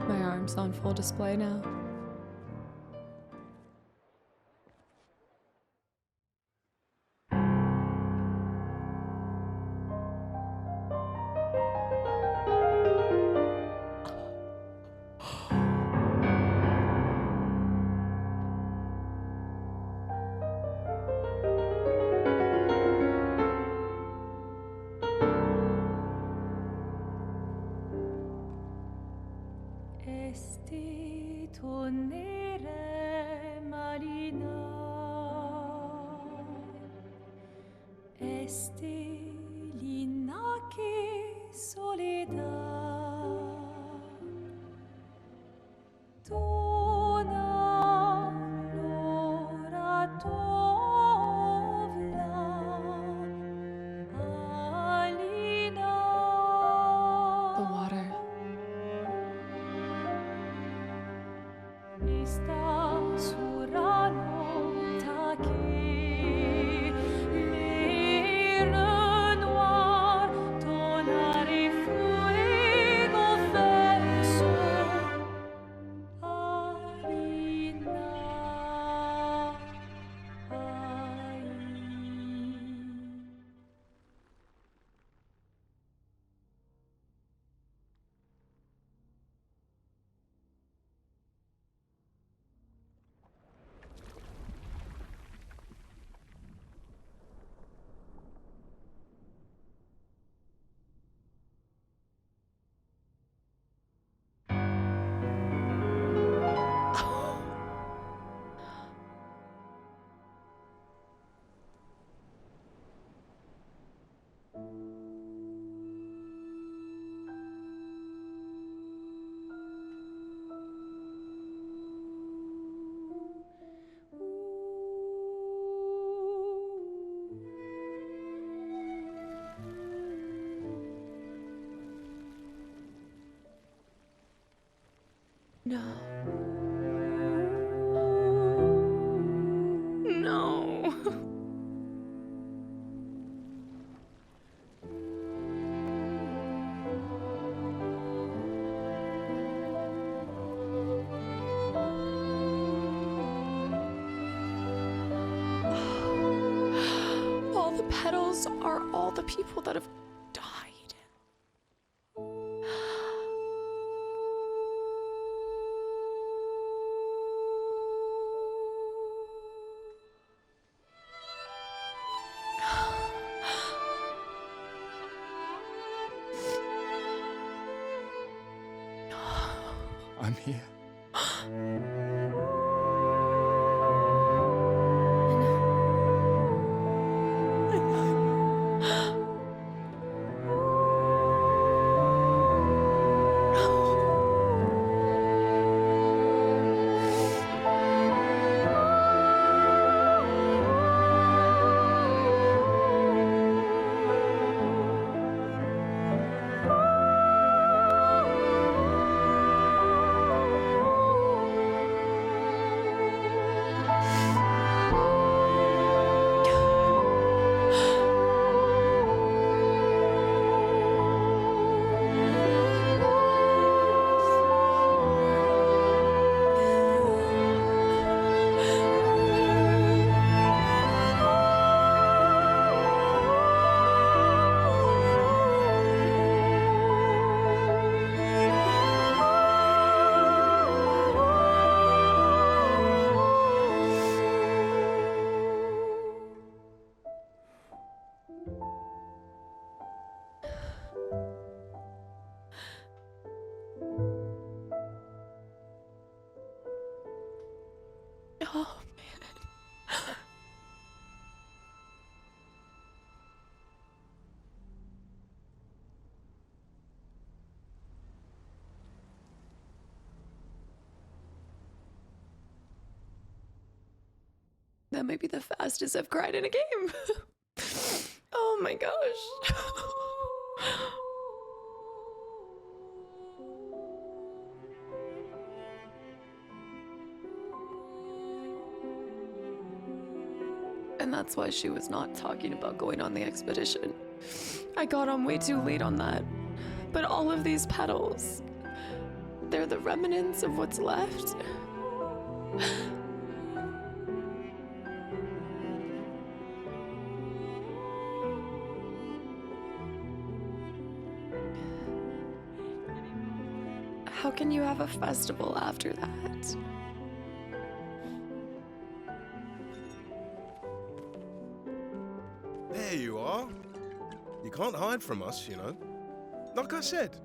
Speaker 1: My arm's on full display now.
Speaker 15: Estelina, qué soledad. Tona lora tovla, Alina.
Speaker 1: The water.
Speaker 15: Esta surano taquet, les noirs, tonare fuego verso, Alina, ai.
Speaker 1: No. No. All the petals are all the people that have died.
Speaker 3: I'm here. Oh, man. That might be the fastest I've cried in a game. Oh my gosh. And that's why she was not talking about going on the expedition. I got on way too late on that. But all of these petals, they're the remnants of what's left. How can you have a festival after that?
Speaker 16: There you are. You can't hide from us, you know. Like I said,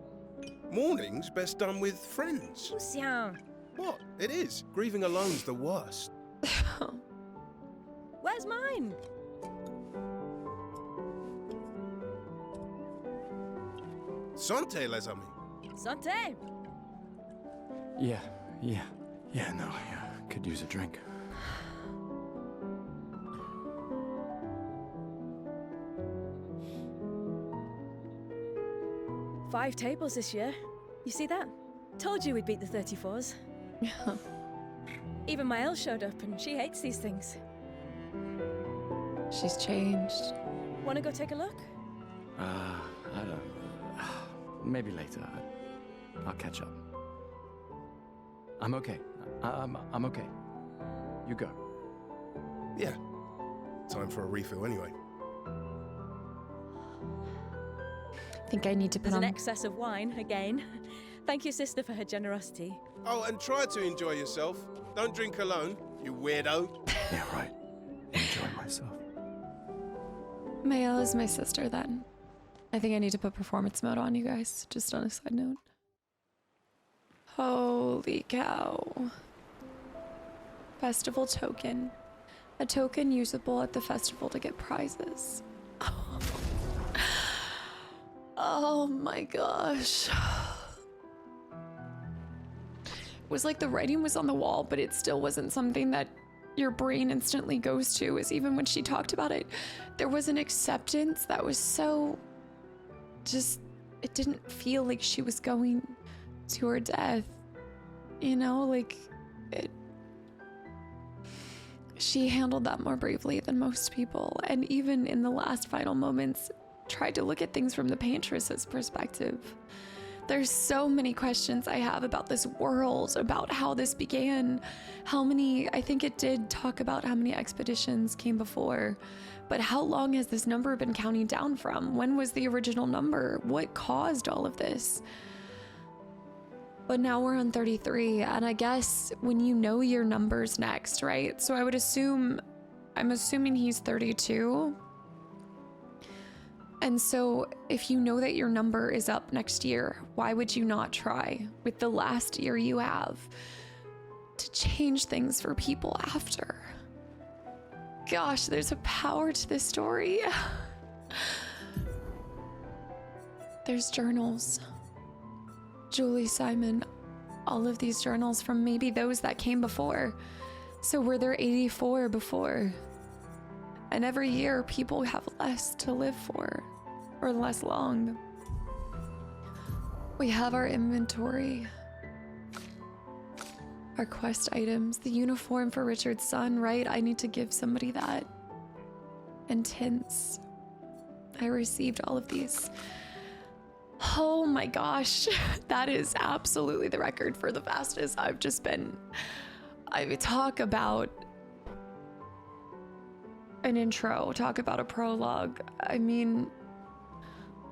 Speaker 16: mourning's best done with friends.
Speaker 6: Lucien,
Speaker 16: What? It is. Grieving alone's the worst.
Speaker 6: where's mine?
Speaker 16: Santé, les amis.
Speaker 6: Santé!
Speaker 17: Yeah, no, could use a drink.
Speaker 6: Five tables this year. You see that? Told you we'd beat the 34s. Even my Elle showed up and she hates these things.
Speaker 1: She's changed.
Speaker 6: Wanna go take a look?
Speaker 17: I don't... Maybe later. I'll catch up. I'm okay. I'm okay. You go.
Speaker 16: Yeah. Time for a refill anyway.
Speaker 1: I think I need to put
Speaker 6: There's
Speaker 1: on...
Speaker 6: an excess of wine, again. Thank you, sister, for her generosity.
Speaker 16: Oh, and try to enjoy yourself. Don't drink alone, you weirdo.
Speaker 17: Yeah, right. Enjoy myself.
Speaker 1: Mayelle is my sister then. I think I need to put performance mode on, you guys, just on a side note. Holy cow. Festival token. A token usable at the festival to get prizes. Oh my gosh. It was like the writing was on the wall, but it still wasn't something that your brain instantly goes to. Is even when she talked about it, there was an acceptance that was so just, it didn't feel like she was going to her death, you know, like she handled that more bravely than most people, and even in the last final moments tried to look at things from the paintress's perspective. There's so many questions I have about this world, about how this began, how many, I think it did talk about how many expeditions came before, but how long has this number been counting down from? When was the original number? What caused all of this? But now we're on 33, and I guess when you know your number's next, right? So I would assume, I'm assuming he's 32. And so if you know that your number is up next year, why would you not try with the last year you have to change things for people after? Gosh, there's a power to this story. There's journals. Julie, Simon, all of these journals from maybe those that came before. So were there 84 before? And every year people have less to live for, or less long. We have our inventory, our quest items, the uniform for Richard's son, right? I need to give somebody that. And tints. I received all of these. Oh my gosh, that is absolutely the record for the fastest I've just been. I talk about an intro, talk about a prologue. I mean,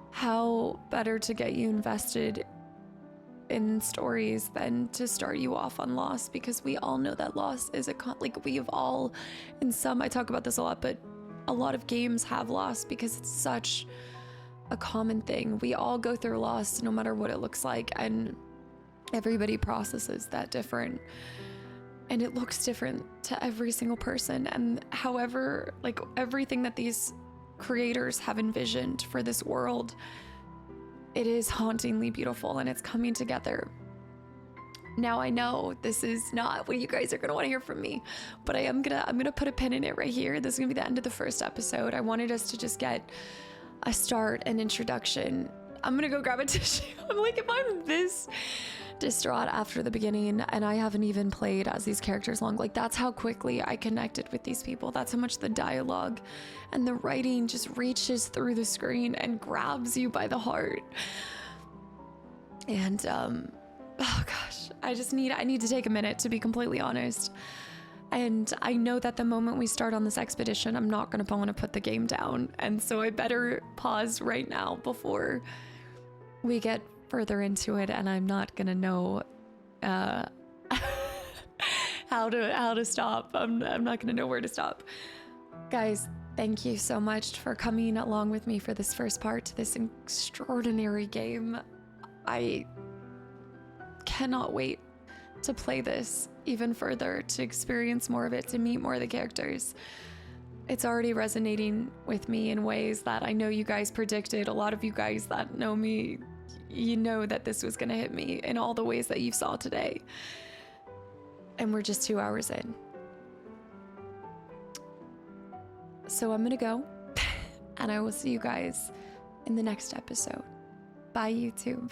Speaker 1: how better to get you invested in stories than to start you off on loss, because we all know that loss is like we've all, in some, I talk about this a lot, but a lot of games have loss because it's such a common thing. We all go through loss no matter what it looks like, and everybody processes that different. And it looks different to every single person. And however, like everything that these creators have envisioned for this world, it is hauntingly beautiful and it's coming together. Now I know this is not what you guys are gonna want to hear from me, but I'm gonna put a pin in it right here. This is gonna be the end of the first episode. I wanted us to just get a start, an introduction. I'm gonna go grab a tissue. I'm like, if I'm this distraught after the beginning and I haven't even played as these characters long, like that's how quickly I connected with these people. That's how much the dialogue and the writing just reaches through the screen and grabs you by the heart. And oh gosh, I need to take a minute, to be completely honest. And I know that the moment we start on this expedition, I'm not gonna want to put the game down, and so I better pause right now before we get further into it, and I'm not gonna know how to stop. I'm not gonna know where to stop. Guys, thank you so much for coming along with me for this first part to this extraordinary game. I cannot wait to play this even further, to experience more of it, to meet more of the characters. It's already resonating with me in ways that I know you guys predicted. A lot of you guys that know me you know that this was gonna hit me in all the ways that you saw today. And we're just 2 hours in. So I'm gonna go, and I will see you guys in the next episode. Bye, YouTube.